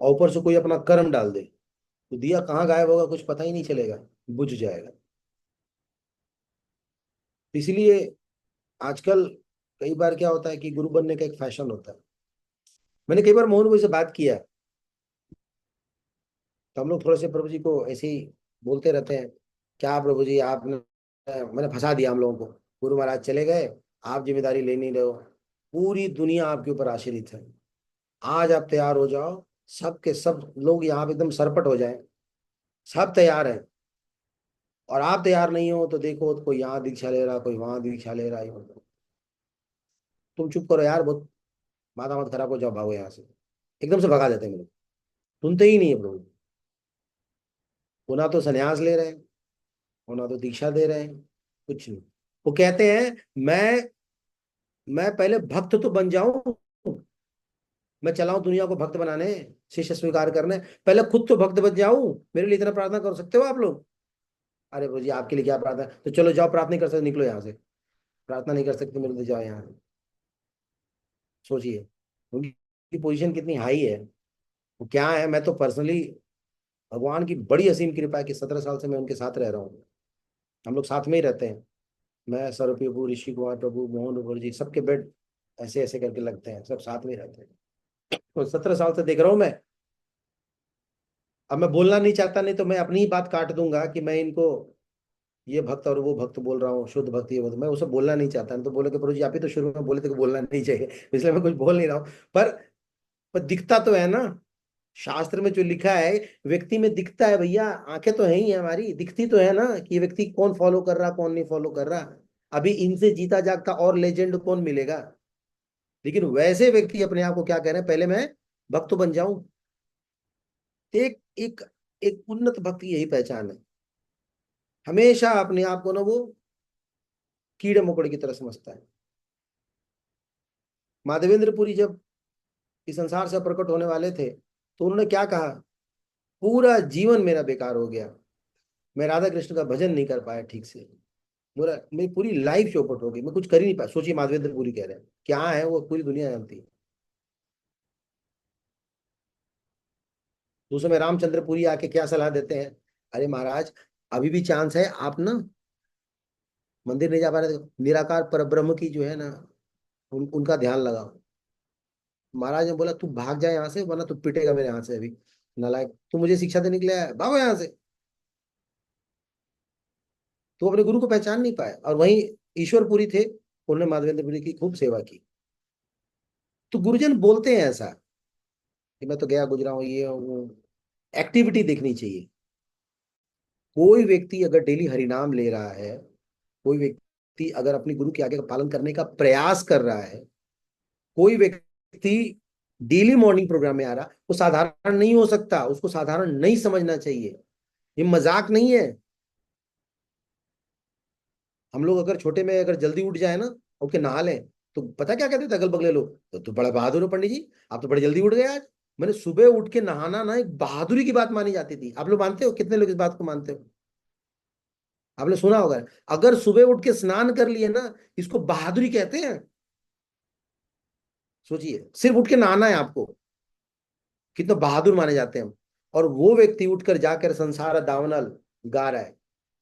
S2: और ऊपर से कोई अपना कर्म डाल दे, तो दिया कहाँ गायब होगा कुछ पता ही नहीं चलेगा, बुझ जाएगा। इसलिए आजकल कई बार क्या होता है कि गुरु बनने का एक फैशन होता है। मैंने कई बार मोहन भाई से बात किया, तो हम लोग थोड़े से प्रभु जी को ऐसे ही बोलते रहते हैं, क्या प्रभु जी आपने, मैंने फंसा दिया हम लोगों को, गुरु महाराज चले गए, आप जिम्मेदारी ले नहीं रहे हो, पूरी दुनिया आपके ऊपर आश्रित है, आज आप तैयार हो जाओ, सब के सब लोग यहाँ पे एकदम सरपट हो जाए, सब तैयार हैं, और आप तैयार नहीं हो तो देखो, तो कोई यहाँ दीक्षा ले रहा, कोई वहां दीक्षा ले रहा है। तुम चुप करो यार, बहुत माथा मत खराब हो जाओ, भागो यहाँ से। एकदम से भगा देते हैं मेरे को। सुनते ही नहीं है प्रभु। वो ना तो संन्यास ले रहे हैं, वो ना तो दीक्षा दे रहे हैं, कुछ नहीं। वो कहते हैं मैं पहले भक्त तो बन जाऊं, मैं चलाऊं दुनिया को भक्त बनाने, शिष्य स्वीकार करने, पहले खुद तो भक्त बन जाऊं, मेरे लिए इतना प्रार्थना कर सकते हो आप लोग? अरे प्रभु जी आपके लिए क्या प्रार्थना, तो चलो जाओ, प्रार्थना नहीं कर सकते निकलो यहाँ से, प्रार्थना नहीं कर सकते मेरे लिए, जाओ यहाँ से। सोचिए उनकी पोजीशन कितनी हाई है। वो क्या है, मैं तो पर्सनली, भगवान की बड़ी असीम कृपा है कि 17 साल से मैं उनके साथ रह रहा हूँ। हम लोग साथ में ही रहते हैं। मैं, सर प्रभु, ऋषि कुमार प्रभु, मोहन प्रभु जी, सबके बेड ऐसे ऐसे करके लगते हैं, सब साथ में ही रहते हैं। तो 17 साल से देख रहा हूँ मैं। अब मैं बोलना नहीं चाहता, नहीं तो मैं अपनी ही बात काट दूंगा कि मैं इनको ये भक्त और वो भक्त बोल रहा हूँ, शुद्ध भक्ति, ये वो, तो मैं उसे बोलना नहीं चाहता। नहीं तो बोले कि प्रभु जी आप ही तो शुरू में बोले थे कि बोलना नहीं चाहिए, इसलिए मैं कुछ बोल नहीं रहा हूँ। पर दिखता तो है ना, शास्त्र में जो लिखा है, व्यक्ति में दिखता है भैया, आंखें तो है ही है हमारी, दिखती तो है ना कि ये व्यक्ति कौन फॉलो कर रहा, कौन नहीं फॉलो कर रहा। अभी इनसे जीता जागता और लेजेंड कौन मिलेगा? लेकिन वैसे व्यक्ति अपने आप को क्या कह रहे हैं, पहले मैं भक्त बन जाऊं। एक एक एक उन्नत भक्त यही पहचान है, हमेशा अपने आप को ना वो कीड़े मकोड़े की तरह समझता है। माधवेंद्र पुरी जब इस संसार से प्रकट होने वाले थे, तो उन्होंने क्या कहा, पूरा जीवन मेरा बेकार हो गया, मैं राधा कृष्ण का भजन नहीं कर पाया ठीक से, मेरा मेरी पूरी लाइफ चौपट हो गई, मैं कुछ कर ही नहीं पाया। सोचिए माधवेंद्र पुरी कह रहे हैं, क्या है वो पूरी दुनिया जानती है। तो उस समय रामचंद्रपुरी आके क्या सलाह देते हैं, अरे महाराज अभी भी चांस है, आप ना मंदिर नहीं जा पा रहे थे, निराकार परब्रह्म की जो है ना, उनका ध्यान लगाओ। महाराज ने बोला तू भाग जा यहाँ से, वरना तू पिटेगा मेरे हाथ से अभी, नालायक, तू मुझे शिक्षा देने के लिए आया, भागो यहाँ से। तो अपने गुरु को पहचान नहीं पाए, और वहीं ईश्वरपुरी थे, उन्होंने माधवेंद्रपुरी की खूब सेवा की। तो गुरुजन बोलते हैं ऐसा कि मैं तो गया गुजरा हूँ, ये हूँ, वो। एक्टिविटी देखनी चाहिए। कोई व्यक्ति अगर डेली हरिनाम ले रहा है, कोई व्यक्ति अगर अपनी गुरु के आज्ञा का पालन करने का प्रयास कर रहा है, कोई व्यक्ति डेली मॉर्निंग प्रोग्राम में आ रहा, वो साधारण नहीं हो सकता, उसको साधारण नहीं समझना चाहिए। ये मजाक नहीं है। हम लोग अगर छोटे में अगर जल्दी उठ जाए ना, ओके नहा लें, तो पता क्या कहते थे अगल बगले लोग, तो बड़ा बहादुर हो पंडित जी, आप तो बड़े जल्दी उठ गए आज। मैंने सुबह उठ के नहाना ना एक बहादुरी की बात मानी जाती थी। आप लोग मानते हो? कितने लोग इस बात को मानते हो? आपने सुना होगा, अगर सुबह उठ के स्नान कर लिए ना, इसको बहादुरी कहते हैं। सोचिए, सिर्फ उठ के नहाना है आपको, कितना बहादुर माने जाते हैं हम। और वो व्यक्ति उठकर जाकर संसार दावनल गा रहा है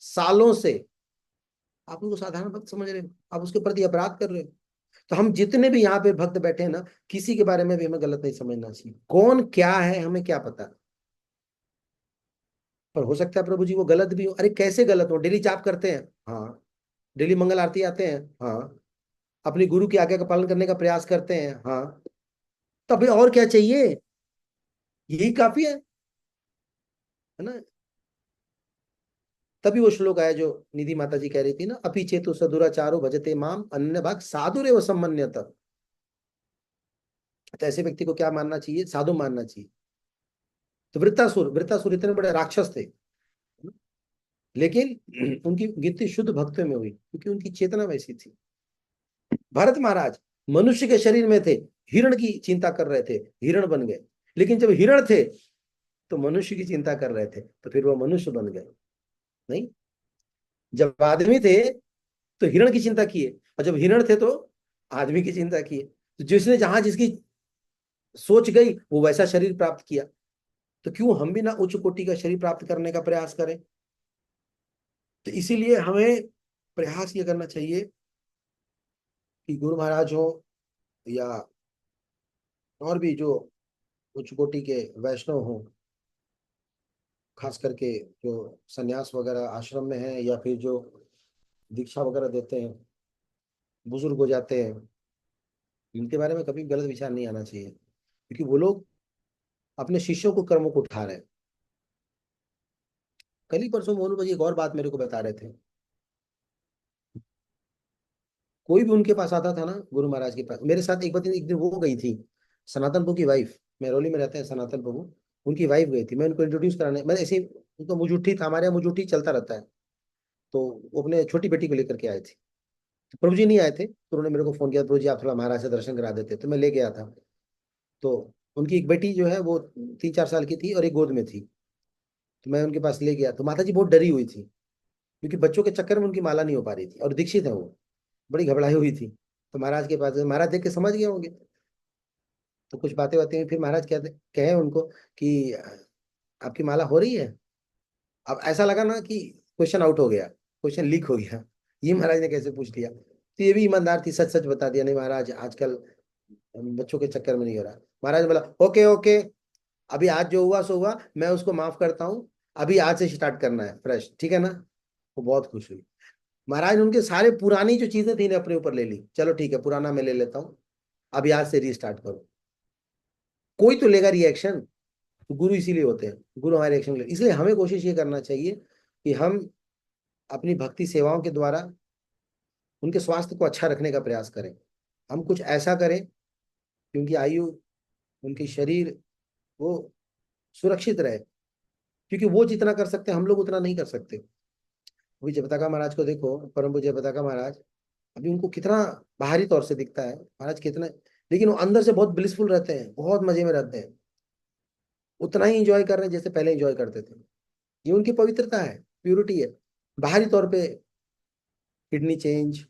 S2: सालों से, आप उनको साधारण भक्त समझ रहे हो, आप उसके प्रति अपराध कर रहे हो। तो हम जितने भी यहाँ पे भक्त बैठे हैं ना, किसी के बारे में भी हमें गलत नहीं समझना चाहिए। कौन क्या है हमें क्या पता, पर हो सकता है प्रभु जी वो गलत भी हो। अरे कैसे गलत हो? डेली जाप करते हैं, हाँ। डेली मंगल आरती आते हैं, हाँ। अपनी गुरु की आज्ञा का पालन करने का प्रयास करते हैं, हाँ। तो अभी और क्या चाहिए? यही काफी है ना। तभी वो श्लोक आया जो निधि माता जी कह रही थी ना, अपि चेतु सदुराचारो भजते माम अन्य भाग साधुरेव सम्मन्यत। तो ऐसे व्यक्ति को क्या मानना चाहिए? साधु मानना चाहिए। तो वृत्तासुर, वृत्तासुर इतने बड़े राक्षस थे, लेकिन उनकी गिनती शुद्ध भक्तों में हुई क्योंकि उनकी चेतना वैसी थी। भरत महाराज मनुष्य के शरीर में थे, हिरण की चिंता कर रहे थे, हिरण बन गए। लेकिन जब हिरण थे तो मनुष्य की चिंता कर रहे थे, तो फिर वो मनुष्य बन गए। नहीं, जब आदमी थे तो हिरण की चिंता किए, और जब हिरण थे तो आदमी की चिंता किए। तो जिसने जहां जिसकी सोच गई वो वैसा शरीर प्राप्त किया। तो क्यों हम भी ना उच्च कोटि का शरीर प्राप्त करने का प्रयास करें? तो इसीलिए हमें प्रयास ये करना चाहिए कि गुरु महाराज हो या और भी जो उच्च कोटि के वैष्णव हो, खास करके जो सन्यास वगैरह आश्रम में है या फिर जो दीक्षा वगैरह देते हैं, बुजुर्ग हो जाते हैं, इनके बारे में कभी गलत विचार नहीं आना चाहिए, क्योंकि वो लोग अपने शिष्यों को कर्मों को उठा रहे हैं। कल ही परसों मोनू भाई एक और बात मेरे को बता रहे थे। कोई भी उनके पास आता था ना, गुरु महाराज के पास, मेरे साथ एक दिन वो गई थी, सनातन प्रभु की वाइफ, मेहरौली में रहते हैं सनातन प्रभु, उनकी वाइफ गई थी। मैं उनको इंट्रोड्यूस कराने, मैं ऐसे ही, उनको मुजुट्ठी था, हमारे यहाँ मुजुट्ठी चलता रहता है, तो वो अपने छोटी बेटी को लेकर के आए थे। तो प्रभु जी नहीं आए थे, तो उन्होंने मेरे को फोन किया, प्रभु जी आप थोड़ा महाराज से दर्शन करा देते, तो मैं ले गया था। तो उनकी एक बेटी जो है वो 3-4 साल की थी और एक गोद में थी। तो मैं उनके पास ले गया, तो माता जी बहुत डरी हुई थी, क्योंकि बच्चों के चक्कर में उनकी माला नहीं हो पा रही थी, और दीक्षित है वो, बड़ी घबराई हुई थी। तो महाराज के पास, महाराज देख के समझ गए होंगे, तो कुछ बातें बातें हुई। फिर महाराज कहते कहे उनको कि आपकी माला हो रही है?" अब ऐसा लगा ना कि क्वेश्चन आउट हो गया, क्वेश्चन लीक हो गया, ये महाराज ने कैसे पूछ लिया। तो ये भी ईमानदार थी, सच सच बता दिया, नहीं महाराज आजकल बच्चों के चक्कर में नहीं हो रहा। महाराज बोला ओके ओके, अभी आज जो हुआ सो हुआ, मैं उसको माफ करता हूँ, अभी आज से स्टार्ट करना है फ्रेश, ठीक है ना। वो बहुत खुश हुई। महाराज ने उनके सारे पुरानी जो चीजें थी ना अपने ऊपर ले ली, चलो ठीक है पुराना मैं ले लेता हूँ, अभी आज से रीस्टार्ट करो। कोई तो लेगा रिएक्शन, तो गुरु इसीलिए होते हैं, गुरु हमारे रिएक्शन ले। इसलिए हमें कोशिश ये करना चाहिए कि हम अपनी भक्ति सेवाओं के द्वारा उनके स्वास्थ्य को अच्छा रखने का प्रयास करें। हम कुछ ऐसा करें कि उनकी आयु, उनकी शरीर वो सुरक्षित रहे, क्योंकि वो जितना कर सकते हैं हम लोग उतना नहीं कर सकते। अभी जयपताका महाराज को देखो, परम पूज्य जयपताका महाराज, अभी उनको कितना बाहरी तौर से दिखता है महाराज कितना, लेकिन वो अंदर से बहुत ब्लिसफुल रहते हैं, बहुत मजे में रहते हैं, उतना ही इंजॉय कर रहे हैं जैसे पहले इंजॉय करते थे। ये उनकी पवित्रता है, प्यूरिटी है। बाहरी तौर पे किडनी चेंज,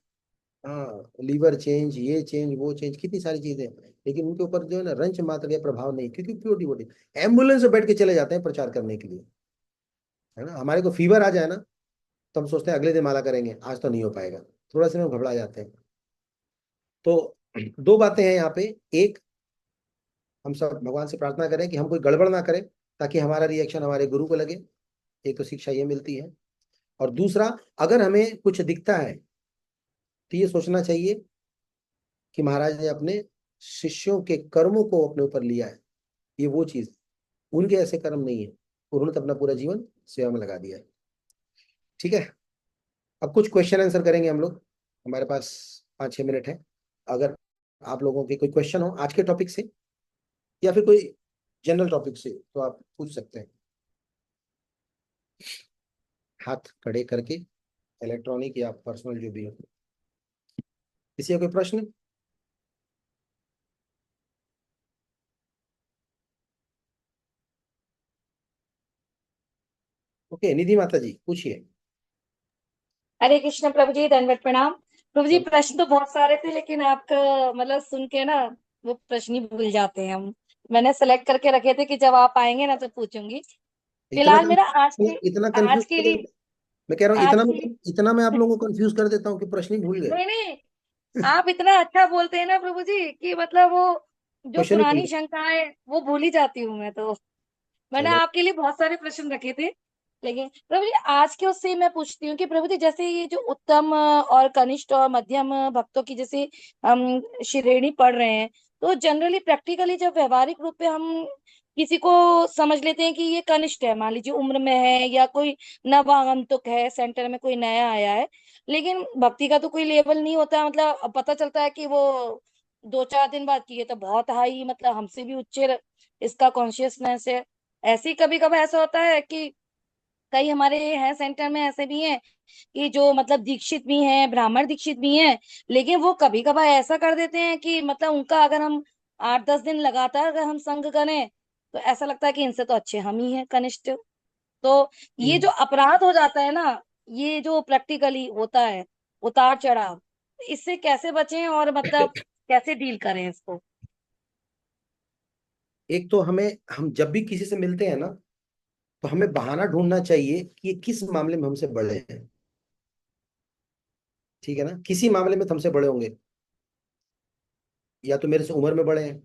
S2: हाँ लीवर चेंज, ये चेंज वो चेंज, कितनी सारी चीजें हैं, लेकिन उनके ऊपर जो है ना रंच मात्र का प्रभाव नहीं, क्योंकि प्योर डिवोटी। एम्बुलेंस में बैठ के चले जाते हैं प्रचार करने के लिए, है ना। हमारे को फीवर आ जाए ना, तो हम सोचते हैं अगले दिन माला करेंगे, आज तो नहीं हो पाएगा, थोड़ा सा हम घबरा जाते हैं। तो दो बातें हैं यहाँ पे, एक, हम सब भगवान से प्रार्थना करें कि हम कोई गड़बड़ ना करें, ताकि हमारा रिएक्शन हमारे गुरु को लगे, एक तो शिक्षा ये मिलती है। और दूसरा, अगर हमें कुछ दिखता है तो ये सोचना चाहिए कि महाराज ने अपने शिष्यों के कर्मों को अपने ऊपर लिया है, ये वो चीज है। उनके ऐसे कर्म नहीं है, उन्होंने तो अपना पूरा जीवन सेवा में लगा दिया है। ठीक है, अब कुछ क्वेश्चन आंसर करेंगे हम लोग, हमारे पास 5-6 मिनट है। अगर आप लोगों के कोई क्वेश्चन हो आज के टॉपिक से या फिर कोई जनरल टॉपिक से तो आप पूछ सकते हैं, हाथ खड़े करके, इलेक्ट्रॉनिक या पर्सनल जो भी हो। किसी का कोई प्रश्न? ओके, निधि माता जी पूछिए।
S5: हरे कृष्ण प्रभु जी, दंडवत प्रणाम। प्रभु जी,
S2: सब
S5: प्रश्न तो बहुत सारे थे, लेकिन आपका मतलब सुन के ना वो प्रश्न ही भूल जाते हैं हम। मैंने सेलेक्ट करके रखे थे कि जब आप आएंगे ना तो पूछूंगी।
S2: इतना
S5: फिलहाल मेरा
S2: इतना कंफ्यूज
S5: आज के
S2: कर
S5: लिए
S2: देते, मैं कह रहा हूँ
S5: आज के लिए
S2: इतना मैं आप लोगों को कंफ्यूज कर देता हूँ कि प्रश्न ही भूल गए।
S5: नहीं नहीं, आप इतना अच्छा बोलते हैं ना प्रभु जी कि मतलब वो जो
S2: क्वेश्चन ही भूल
S5: पुरानी
S2: गए।
S5: शंकाएं वो भूल ही जाती हूँ मैं तो। मैंने
S2: चलो,
S5: आपके लिए बहुत सारे प्रश्न रखे थे, लेकिन प्रभु जी आज के उससे मैं पूछती हूँ कि प्रभु जी जैसे ये जो उत्तम और कनिष्ठ और मध्यम भक्तों की जैसे हम श्रेणी पढ़ रहे हैं, तो जनरली प्रैक्टिकली जब व्यवहारिक रूप पे हम किसी को समझ लेते हैं कि ये कनिष्ठ है, मान लीजिए उम्र में है या कोई नवागंतुक है, सेंटर में कोई नया आया है, लेकिन भक्ति का तो कोई लेवल नहीं होता, मतलब अब पता चलता है कि वो 2-4 दिन बाद की ये तो बहुत हाई, मतलब हमसे भी उच्च इसका कॉन्शियसनेस है। ऐसे ही कभी कभी ऐसा होता है कि कई हमारे हैं सेंटर में ऐसे भी हैं कि जो मतलब दीक्षित भी हैं, ब्राह्मण दीक्षित भी हैं, लेकिन वो कभी कभार ऐसा कर देते हैं कि मतलब उनका अगर हम 8-10 दिन लगातार अगर हम संग करें तो ऐसा लगता है कि इनसे तो अच्छे हम ही हैं कनिष्ठ। तो ये जो अपराध हो जाता है ना, ये जो प्रैक्टिकली होता है उतार चढ़ाव, इससे कैसे बचें और मतलब कैसे डील करें इसको?
S2: एक तो हम जब भी किसी से मिलते हैं ना, तो हमें बहाना ढूंढना चाहिए कि ये किस मामले में हमसे बड़े हैं। ठीक है ना, किसी मामले में तो हमसे बड़े होंगे, या तो मेरे से उम्र में बड़े हैं,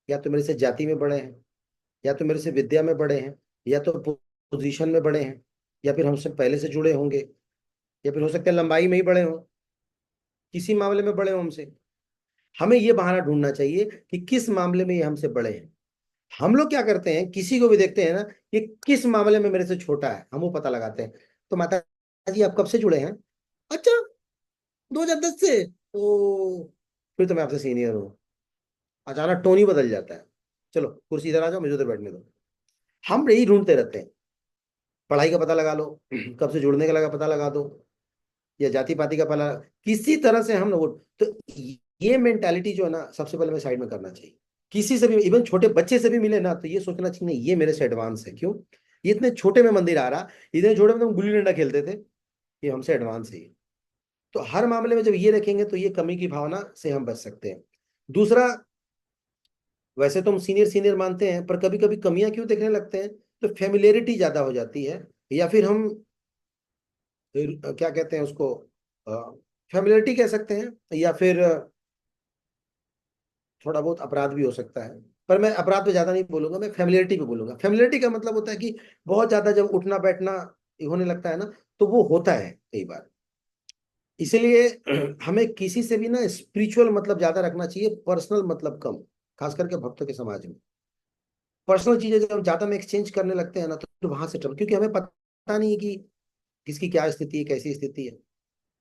S2: या तो मेरे से जाति में बड़े हैं, या तो मेरे से विद्या में बड़े हैं, या तो पोजीशन में बड़े हैं, या फिर हमसे पहले से जुड़े होंगे, या फिर हो सकता है लंबाई में ही बड़े हों, किसी मामले में बड़े हों हमसे। हमें ये बहाना ढूंढना चाहिए कि किस मामले में ये हमसे बड़े हैं। हम लोग क्या करते हैं, किसी को भी देखते हैं ना, ये किस मामले में मेरे से छोटा है, हम वो पता लगाते हैं। तो माता जी आप कब से जुड़े हैं? अच्छा, 2010 से। ओ, फिर तो मैं आपसे सीनियर हूँ। अचानक टोन ही बदल जाता है। चलो कुर्सी इधर आ जाओ, मुझे उधर बैठने दो। हम यही ढूंढते रहते हैं, पढ़ाई का पता लगा लो, कब से जुड़ने का लगा पता लगा दो, या जाति पाति का पता, किसी तरह से हम लोग तो ये मेंटालिटी जो है ना, सबसे पहले मैं साइड में करना चाहिए। किसी से भी, इवन छोटे बच्चे से भी मिले ना, तो ये सोचना चाहिए नहीं ये मेरे से एडवांस है। क्यों? ये इतने छोटे में मंदिर आ रहा, इतने छोटे में तो हम गुल्ली डंडा खेलते थे, ये हमसे एडवांस है ये। तो हर मामले में जब ये रखेंगे तो ये कमी की भावना से हम बच सकते हैं। दूसरा, वैसे तो हम सीनियर सीनियर मानते हैं, पर कभी कभी कमियां क्यों देखने लगते हैं, तो फेमिलियरिटी ज्यादा हो जाती है, या फिर हम क्या कहते हैं उसको, फेमिलियरिटी कह सकते हैं, या फिर थोड़ा बहुत अपराध भी हो सकता है। पर मैं अपराध पे ज्यादा नहीं बोलूंगा, मैं फेमिलियरिटी पे बोलूंगा। फेमिलियरिटी का मतलब होता है कि बहुत ज्यादा जब उठना बैठना होने लगता है ना, तो वो होता है कई बार। इसीलिए हमें किसी से भी ना स्पिरिचुअल मतलब ज्यादा रखना चाहिए, पर्सनल मतलब कम, खास करके भक्तों के समाज में। पर्सनल चीजें जब ज्यादा में एक्सचेंज करने लगते हैं ना, तो फिर वहां से ट्रबल, क्योंकि हमें पता नहीं है कि किसकी क्या स्थिति है, कैसी स्थिति है।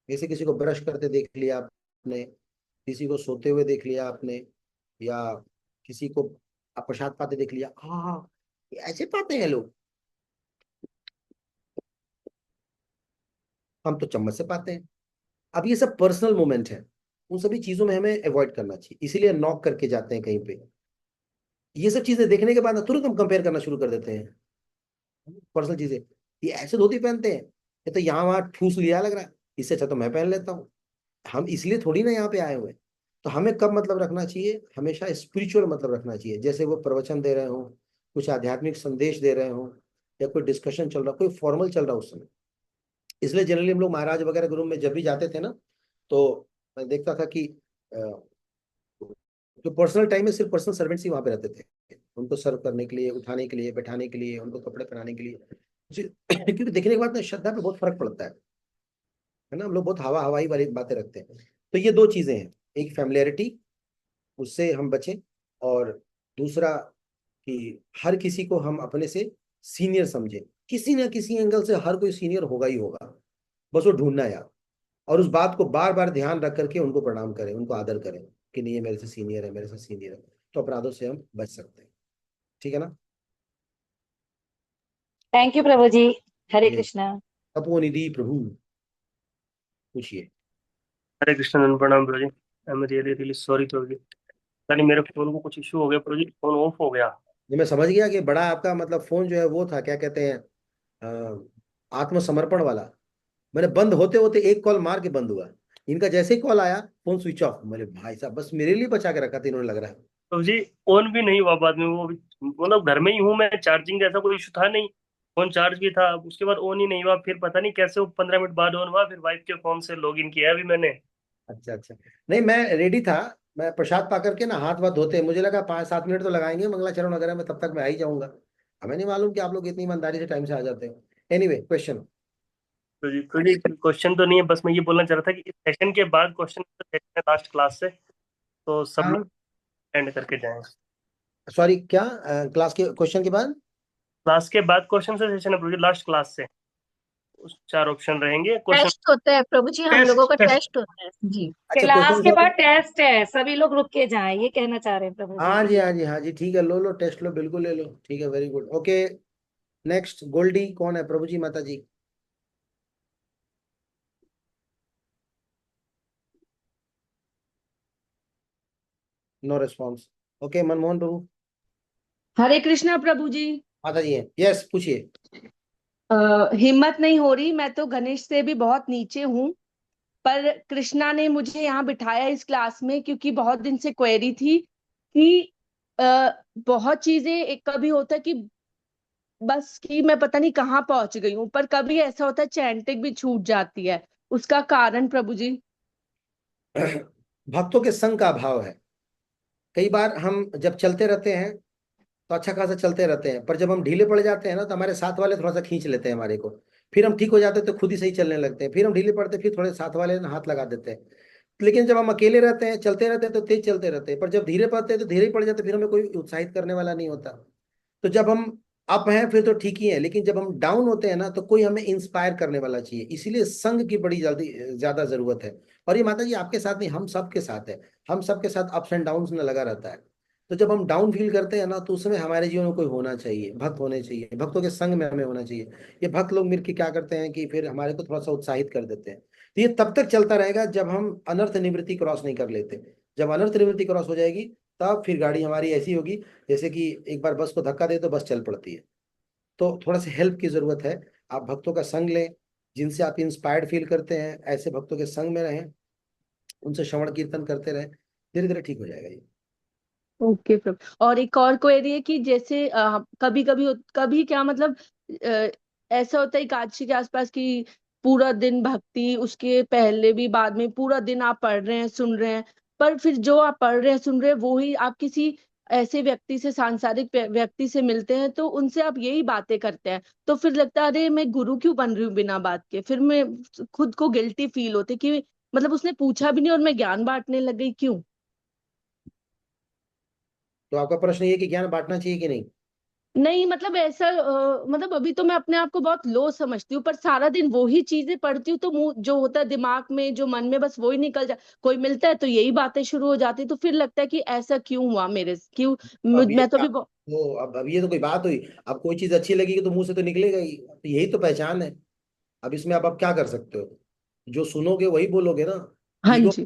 S2: जैसे किसी को ब्रश करते देख लिया आपने, किसी को सोते हुए देख लिया आपने, या किसी को आप प्रसाद पाते देख लिया, हाँ ये ऐसे पाते हैं लोग, हम तो चम्मच से पाते हैं। अब ये सब पर्सनल मोमेंट है, उन सभी चीजों में हमें अवॉइड करना चाहिए, इसीलिए नॉक करके जाते हैं कहीं पे। ये सब चीजें देखने के बाद ना तुरंत हम कंपेयर करना शुरू कर देते हैं पर्सनल चीजें। ये ऐसे धोती पहनते हैं, ये तो यहाँ वहां ठूस लिया लग रहा है, इससे अच्छा तो मैं पहन लेता हूँ। हम इसलिए थोड़ी ना यहाँ पे आए हुए हैं। तो हमें कब मतलब रखना चाहिए, हमेशा स्पिरिचुअल मतलब रखना चाहिए, जैसे वो प्रवचन दे रहे हो, कुछ आध्यात्मिक संदेश दे रहे हो, या कोई डिस्कशन चल रहा, कोई फॉर्मल चल रहा उस समय। इसलिए जनरली हम लोग महाराज वगैरह गुरु में जब भी जाते थे ना, तो मैं देखता था कि जो पर्सनल टाइम में सिर्फ पर्सनल सर्वेंट्स ही वहां पे रहते थे, उनको सर्व करने के लिए, उठाने के लिए, बैठाने के लिए, उनको कपड़े पहनाने के लिए। क्योंकि देखने के बाद ना श्रद्धा पे बहुत फर्क पड़ता है ना, हम लोग बहुत हवा हवाई वाली बातें रखते हैं। तो ये दो चीजें हैं, एक फैमिलियरिटी उससे हम बचें। और दूसरा कि हर किसी को हम अपने से सीनियर समझें, किसी ना किसी एंगल से हर कोई सीनियर होगा ही होगा, बस वो ढूंढना है यार। और उस बात को बार बार ध्यान रख करके उनको प्रणाम करें, उनको आदर करें कि नहीं ये मेरे से सीनियर है, मेरे से सीनियर है, तो अपराधों से हम बच सकते हैं। ठीक है ना?
S5: थैंक यू प्रभु जी। हरे
S2: ये
S5: कृष्णा।
S2: तपोनिधि प्रभु, पूछिए।
S6: हरे कृष्ण नंद प्रणाम Prabhu ji. I am really really sorry Prabhu ji. पता नहीं मेरे फोन को कुछ इशू हो गया प्रभु जी, फोन ऑफ हो गया।
S2: ये मैं समझ गया कि बड़ा आपका मतलब फोन जो है वो था, क्या कहते हैं, आत्मसमर्पण वाला। मैंने बंद होते होते एक कॉल मार के बंद हुआ, इनका जैसे ही कॉल आया फोन स्विच ऑफ। मेरे भाई साहब बस मेरे लिए बचा के रखा था इन्होंने, लग रहा है।
S6: प्रभु जी ऑन भी नहीं हुआ बाद में, वो भी मतलब घर में ही हूँ मैं, चार्जिंग जैसा कोई इशू था नहीं, फोन चार्ज भी था, उसके बाद ऑन ही नहीं हुआ। फिर पता नहीं कैसे वो 15 मिनट बाद ऑन हुआ, फिर वाइफ के फोन से लॉग इन किया अभी मैंने।
S2: अच्छा अच्छा। नहीं मैं रेडी था, मैं प्रसाद पा करके ना हाथ वाथ धोते, मुझे लगा 5-7 मिनट तो लगाएंगे मंगलाचरण वगैरह में, तब तक मैं आ ही जाऊंगा। हमें नहीं मालूम कि आप लोग इतनी ईमानदारी से टाइम से आ जाते हैं। Anyway question.
S6: Prabhu ji question तो नहीं है, बस मैं ये बोलना चाह रहा था कि इस सेशन के बाद क्वेश्चन सेशन है लास्ट क्लास से, तो सब
S2: हाँ
S6: लोग एंड करके जाएं।
S2: सॉरी, क्या क्लास के क्वेश्चन के बाद?
S6: क्लास के बाद क्वेश्चन से सेशन है प्रभु जी, लास्ट क्लास से उस 4 ऑप्शन रहेंगे क्वेश्चन।
S1: टेस्ट होता है प्रभु जी, हम लोगों
S4: टेस्ट
S1: का
S4: टेस्ट।
S1: टेस्ट होता है जी।
S2: अच्छा
S5: क्लास
S2: क्वेश्चन
S5: के
S2: का
S5: बाद टेस्ट है, सभी लोग रुक के जाएं, ये कहना चाह रहे हैं प्रभु जी।
S2: हाँ जी हाँ जी हाँ जी, ठीक है, लो लो टेस्ट लो, बिल्कुल ले लो, ठीक है, very good, okay. Next Goldie कौन है, प्रभु जी माता ji? No response. Okay Manmohan Prabhu.
S7: Hare Krishna Prabhu ji.
S2: माता जी हैं, यस पूछिए।
S7: हिम्मत नहीं हो रही, मैं तो गणेश से भी बहुत नीचे हूँ, पर कृष्णा ने मुझे यहाँ बिठाया इस क्लास में क्योंकि बहुत दिन से क्वेरी थी कि बहुत चीजें, एक कभी होता है कि बस कि मैं पता नहीं कहाँ पहुंच गई हूँ, पर कभी ऐसा होता है चैंटिंग भी छूट जाती है, उसका कारण प्रभु जी।
S2: भक्तों के संग का अभाव है। कई बार हम जब चलते रहते हैं तो अच्छा खासा चलते रहते हैं, पर जब हम ढीले पड़ जाते हैं ना तो हमारे साथ वाले थोड़ा सा खींच लेते हैं हमारे को। फिर हम ठीक हो जाते हैं तो खुद ही सही चलने लगते हैं, फिर हम ढीले पड़ते हैं, फिर थोड़े साथ वाले ना हाथ लगा देते हैं। लेकिन जब हम अकेले रहते हैं, चलते रहते हैं तो तेज चलते रहते हैं, पर जब धीरे पड़ते हैं तो धीरे ही पड़ जाते हैं, फिर हमें कोई उत्साहित करने वाला नहीं होता। तो जब हम अप हैं फिर तो ठीक ही है, लेकिन जब हम डाउन होते हैं ना तो कोई हमें इंस्पायर करने वाला चाहिए, इसीलिए संघ की बड़ी जल्दी ज्यादा जरूरत है। और ये माता जी आपके साथ नहीं, हम सबके साथ है, हम सबके साथ अप्स एंड डाउन में लगा रहता है। तो जब हम डाउन फील करते हैं ना तो उसमें हमारे जीवन में कोई होना चाहिए, भक्त होने चाहिए, भक्तों के संग में हमें होना चाहिए। ये भक्त लोग मिलकर क्या करते हैं कि फिर हमारे को थोड़ा सा उत्साहित कर देते हैं। तो ये तब तक चलता रहेगा जब हम अनर्थ निवृत्ति क्रॉस नहीं कर लेते। जब अनर्थ निवृत्ति क्रॉस हो जाएगी तब फिर गाड़ी हमारी ऐसी होगी जैसे कि एक बार बस को धक्का दे तो बस चल पड़ती है। तो थोड़ा सा हेल्प की जरूरत है। आप भक्तों का संग लें, जिनसे आप इंस्पायर्ड फील करते हैं, ऐसे भक्तों के संग में रहें, उनसे श्रवण कीर्तन करते रहें, धीरे धीरे ठीक हो जाएगा ये।
S7: ओके प्रभु। और एक और क्वेरी है कि जैसे कभी कभी कभी क्या मतलब अ, ऐसा होता है एकादशी के आसपास कि पूरा दिन भक्ति, उसके पहले भी बाद में पूरा दिन आप पढ़ रहे हैं सुन रहे हैं, पर फिर जो आप पढ़ रहे हैं सुन रहे हैं वो ही आप किसी ऐसे व्यक्ति से, सांसारिक व्यक्ति से मिलते हैं तो उनसे आप यही बातें करते हैं, तो फिर लगता है अरे मैं गुरु क्यों बन रही हूँ बिना बात के, फिर मैं खुद को गिल्टी फील होते कि मतलब उसने पूछा भी नहीं और मैं ज्ञान बांटने लग गई, क्यों?
S2: तो आपका प्रश्न ये है कि ज्ञान बांटना चाहिए कि नहीं?
S7: नहीं मतलब ऐसा मतलब अभी तो मैं अपने आप को बहुत लो समझती हूँ, पर सारा दिन वो ही चीजें पढ़ती हूँ तो मुंह जो होता है दिमाग में, जो मन में, बस वो ही निकल जा, कोई मिलता है तो यही बातें शुरू हो जाती, तो फिर लगता है कि ऐसा क्यों हुआ मेरे से, क्यों
S2: अब ये
S7: मैं तो
S2: क्या,
S7: अभी
S2: तो अब ये तो कोई बात हुई? अब कोई चीज अच्छी लगेगी तो मुंह से तो निकलेगा ही, तो यही तो पहचान है। अब इसमें आप क्या कर सकते हो? जो सुनोगे वही बोलोगे ना।
S7: हाँ
S2: ईगो,
S7: जी।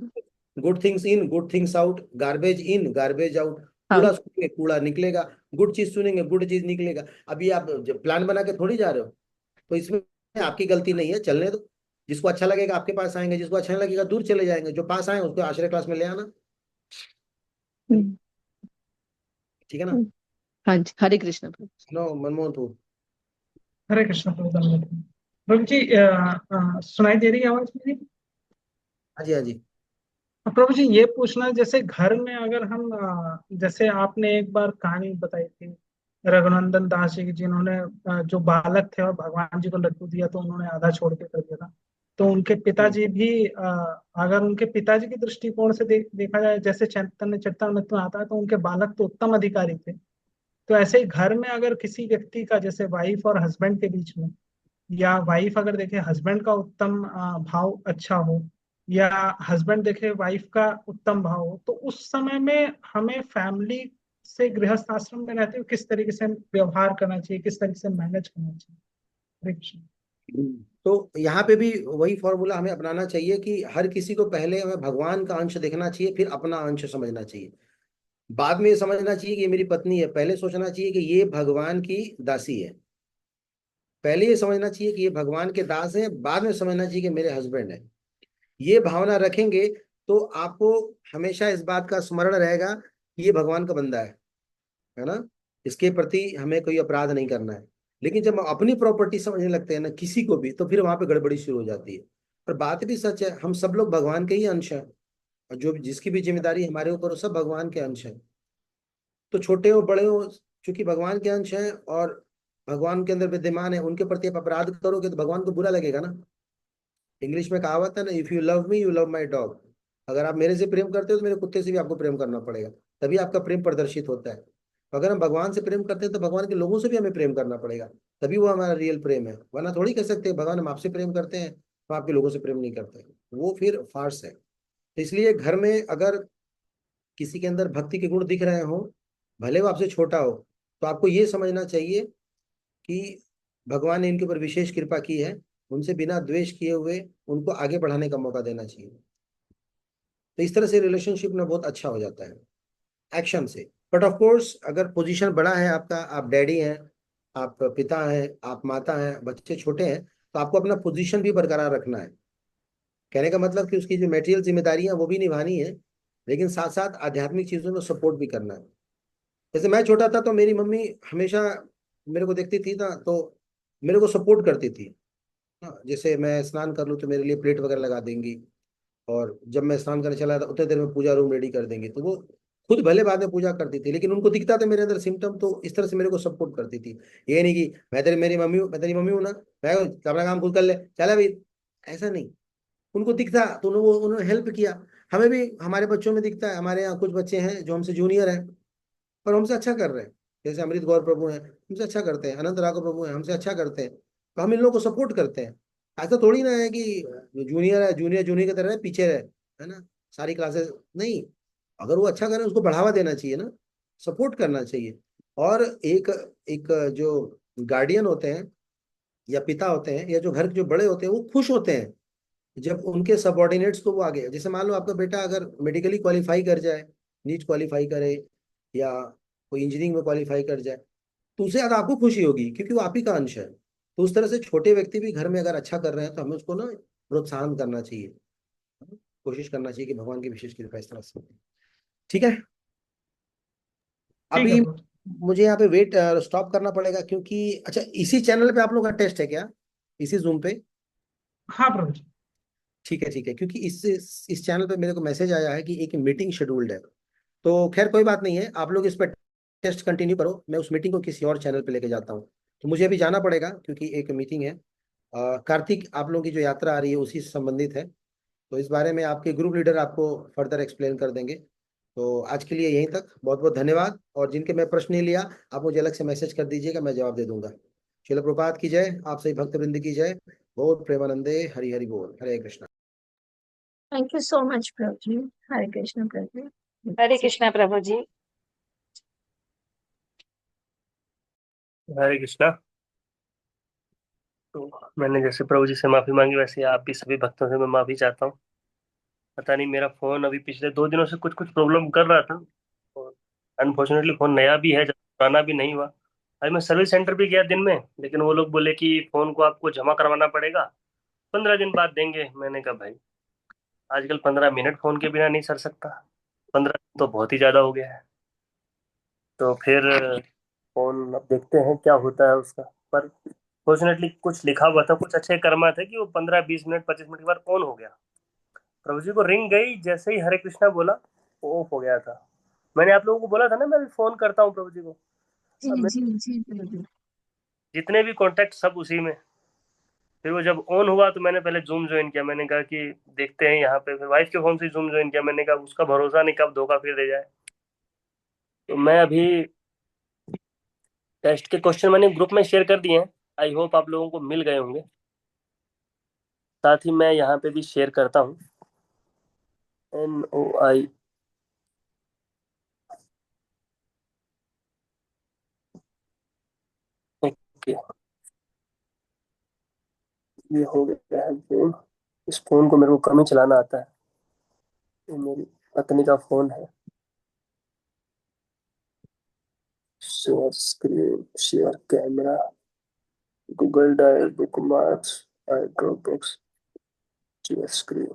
S2: Good things in good things out, garbage in garbage out.
S7: हाँ।
S2: कूड़ा सुनेंगे कूड़ा निकलेगा, गुड चीज सुनेंगे गुड चीज निकलेगा। अभी आप प्लान बना के थोड़ी जा रहे हो, तो इसमें आपकी गलती नहीं है, चलने दो। जिसको अच्छा लगेगा आपके पास आएंगे, जिसको अच्छा नहीं लगेगा दूर चले जाएंगे, जो पास आए उसको आश्रय क्लास में ले आना।
S7: हम्म,
S2: ठीक है ना?
S7: हम्म, हाँ जी। हरे कृष्ण प्रभु।
S2: नो मनमोहन प्रभु।
S8: हरे कृष्ण प्रभु धन्यवाद। प्रभु जी सुनाई दे रही है आवाज मेरी?
S2: हाँ जी हाँ जी।
S8: प्रभु जी ये पूछना, जैसे घर में अगर हम जैसे आपने एक बार कहानी बताई थी रघुनंदन दास जी की, जिन्होंने जो बालक थे और भगवान जी को लड्डू दिया तो उन्होंने आधा छोड़ के कर दिया था। तो उनके पिताजी भी अगर उनके पिताजी के दृष्टिकोण से देखा जाए, जैसे चैतन्य चरितामृत में आता है, तो उनके बालक तो उत्तम अधिकारी थे। तो ऐसे ही घर में अगर किसी व्यक्ति का, जैसे वाइफ और हस्बैंड के बीच में, या वाइफ अगर देखे हस्बैंड का उत्तम भाव अच्छा हो, या हस्बैंड देखे वाइफ का उत्तम भाव हो, तो उस समय में हमें फैमिली से, गृहस्थ आश्रम में रहते हुए किस तरीके से व्यवहार करना चाहिए, किस तरीके से मैनेज करना चाहिए। हरे कृष्ण।
S2: तो यहाँ पे भी वही फॉर्मूला हमें अपनाना चाहिए कि हर किसी को पहले हमें भगवान का अंश देखना चाहिए, फिर अपना अंश समझना चाहिए। बाद में ये समझना चाहिए कि ये मेरी पत्नी है, पहले सोचना चाहिए कि ये भगवान की दासी है। पहले ये समझना चाहिए कि ये भगवान के दास हैं, बाद में समझना चाहिए कि मेरे हस्बैंड है। ये भावना रखेंगे तो आपको हमेशा इस बात का स्मरण रहेगा कि ये भगवान का बंदा है ना, इसके प्रति हमें कोई अपराध नहीं करना है। लेकिन जब हम अपनी प्रॉपर्टी समझने लगते हैं ना किसी को भी, तो फिर वहां पे गड़बड़ी शुरू हो जाती है। पर बात भी सच है, हम सब लोग भगवान के ही अंश हैं, और जो जिसकी भी जिम्मेदारी हमारे ऊपर, वो सब भगवान के अंश है। तो छोटे हो बड़े हो, चूंकि भगवान के अंश हैं और भगवान के अंदर विद्यमान है, उनके प्रति आप अपराध करोगे तो भगवान को बुरा लगेगा ना। इंग्लिश में कहावत है ना, if you love me you love my dog. अगर आप मेरे से प्रेम करते हो तो मेरे कुत्ते से भी आपको प्रेम करना पड़ेगा, तभी आपका प्रेम प्रदर्शित होता है। अगर हम भगवान से प्रेम करते हैं तो भगवान के लोगों से भी हमें प्रेम करना पड़ेगा, तभी वो हमारा रियल प्रेम है। वरना थोड़ी कह सकते हैं भगवान हम आपसे प्रेम करते हैं, हम आपके लोगों से प्रेम नहीं करते, वो फिर फार्स है। तो इसलिए घर में अगर किसी के अंदर भक्ति के गुण दिख रहे हो, भले वो आपसे छोटा हो, तो आपको ये समझना चाहिए कि भगवान ने इनके ऊपर विशेष कृपा की है, उनसे बिना द्वेष किए हुए उनको आगे बढ़ाने का मौका देना चाहिए। तो इस तरह से रिलेशनशिप में बहुत अच्छा हो जाता है एक्शन से। बट ऑफ कोर्स अगर पोजीशन बड़ा है आपका, आप डैडी हैं, आप पिता हैं, आप माता हैं, बच्चे छोटे हैं, तो आपको अपना पोजीशन भी बरकरार रखना है। कहने का मतलब कि उसकी जो मेटेरियल जिम्मेदारियां वो भी निभानी है, लेकिन साथ साथ आध्यात्मिक चीजों में सपोर्ट भी करना है। जैसे मैं छोटा था तो मेरी मम्मी हमेशा मेरे को देखती थी ना, तो मेरे को सपोर्ट करती थी। हाँ, जैसे मैं स्नान कर लूँ तो मेरे लिए प्लेट वगैरह लगा देंगी, और जब मैं स्नान करने चला था उतने देर में पूजा रूम रेडी कर देंगे। तो वो खुद भले बाद में पूजा करती थी, लेकिन उनको दिखता था मेरे अंदर सिम्टम, तो इस तरह से मेरे को सपोर्ट करती थी। ये नहीं कि मैं तेरी मम्मी हूँ ना, मैं अपना काम खुद कर ले, चला भाई, ऐसा नहीं। उनको दिखता तो उन्होंने हेल्प किया। हमें भी हमारे बच्चों में दिखता है, हमारे यहाँ कुछ बच्चे हैं जो हमसे जूनियर हैं पर हमसे अच्छा कर रहे हैं। जैसे अमृत गौर प्रभु हैं, हमसे अच्छा करते हैं, अनंत राघव प्रभु हैं, हमसे अच्छा करते हैं, तो हम इन लोगों को सपोर्ट करते हैं। ऐसा थोड़ी ना है कि जो जूनियर है जूनियर जूनियर की तरह पीछे रहे, है ना, सारी क्लासेस नहीं। अगर वो अच्छा करे उसको बढ़ावा देना चाहिए ना, सपोर्ट करना चाहिए। और एक एक जो गार्डियन होते हैं या पिता होते हैं या जो घर के जो बड़े होते हैं, वो खुश होते हैं जब उनके सबॉर्डिनेट्स को वो आगे, जैसे मान लो आपका बेटा अगर मेडिकली क्वालिफाई कर जाए, नीट क्वालिफाई करे, या कोई इंजीनियरिंग में क्वालिफाई कर जाए, तो उससे ज्यादा आपको खुशी होगी क्योंकि वो आप ही का अंश है। तो उस तरह से छोटे व्यक्ति भी घर में अगर अच्छा कर रहे हैं तो हमें उसको ना प्रोत्साहन करना चाहिए, कोशिश करना चाहिए कि भगवान की विशेष कृपा इस तरह से हो। ठीक है,
S8: ठीक है
S2: अभी
S8: प्रभु।
S2: मुझे यहाँ पे वेट स्टॉप करना पड़ेगा, क्योंकि अच्छा इसी चैनल पे आप लोग का टेस्ट है क्या, इसी जूम पे?
S8: हाँ प्रभु जी।
S2: ठीक है ठीक है, क्योंकि इस चैनल पे मेरे को मैसेज आया है कि एक मीटिंग शेड्यूल्ड है। तो खैर कोई बात नहीं है, आप लोग इस पर टेस्ट कंटिन्यू करो, मैं उस मीटिंग को किसी और चैनल पे लेके जाता हूँ। तो मुझे अभी जाना पड़ेगा क्योंकि एक मीटिंग है। कार्तिक, आप लोगों की जो यात्रा आ रही है उसी से संबंधित है, तो इस बारे में आपके ग्रुप लीडर आपको फर्दर एक्सप्लेन कर देंगे। तो आज के लिए यहीं तक, बहुत बहुत धन्यवाद। और जिनके मैं प्रश्न नहीं लिया, आप मुझे अलग से मैसेज कर दीजिएगा, मैं जवाब दे दूंगा। शिल प्रपात की जय, आप सभी भक्त वृंद की जय। बहुत प्रेमानंदे, हरि हरि बोल, Hare Krishna.
S1: Thank you so much Prabhu ji. Hare Krishna Prabhu.
S5: Hare Krishna Prabhu ji.
S6: Hare Krishna. तो मैंने जैसे प्रभु जी से माफी मांगी, वैसे आप भी सभी भक्तों से मैं माफी चाहता हूँ। पता नहीं मेरा फोन अभी पिछले 2 दिनों से कुछ कुछ प्रॉब्लम कर रहा था, और अनफॉर्चुनेटली फोन नया भी है, पुराना भी नहीं हुआ। अभी मैं सर्विस सेंटर भी गया दिन में, लेकिन वो लोग बोले कि फोन को आपको जमा करवाना पड़ेगा, 15 दिन बाद देंगे। मैंने कहा भाई आजकल 15 मिनट फोन के बिना नहीं सर सकता, 15 दिन तो बहुत ही ज्यादा हो गया है। तो फिर फोन अब देखते हैं क्या होता है उसका। पर फॉर्चुनेटली कुछ लिखा हुआ था, कुछ अच्छे कर्मा थे कि वो 15 20 मिनट 25 मिनट के बाद ऑन हो गया। प्रभु जी को रिंग गई, जैसे ही हरे कृष्णा बोला वो ऑफ हो गया था। मैंने आप लोगों को बोला था ना मैं अभी फोन करता हूँ प्रभु जी को।
S1: जी
S6: अब
S1: जी जी प्रभु।
S6: जितने भी कॉन्टेक्ट सब उसी में, फिर वो जब ऑन हुआ तो मैंने पहले जूम ज्वाइन किया, मैंने कहा कि देखते हैं यहाँ पे, फिर वाइफ के फोन से जूम ज्वाइन किया, मैंने कहा उसका भरोसा नहीं कब धोखा फिर दे जाए। तो मैं अभी टेस्ट के क्वेश्चन मैंने ग्रुप में शेयर कर दिए हैं, आई होप आप लोगों को मिल गए होंगे। साथ ही मैं यहाँ पे भी शेयर करता हूँ, NOI। ओके, ये हो गया है फोन। इस फोन को मेरे को कम ही चलाना आता है, ये मेरी पत्नी का फोन है। Share screen, share camera, Google drive, book marks, drop box, share screen.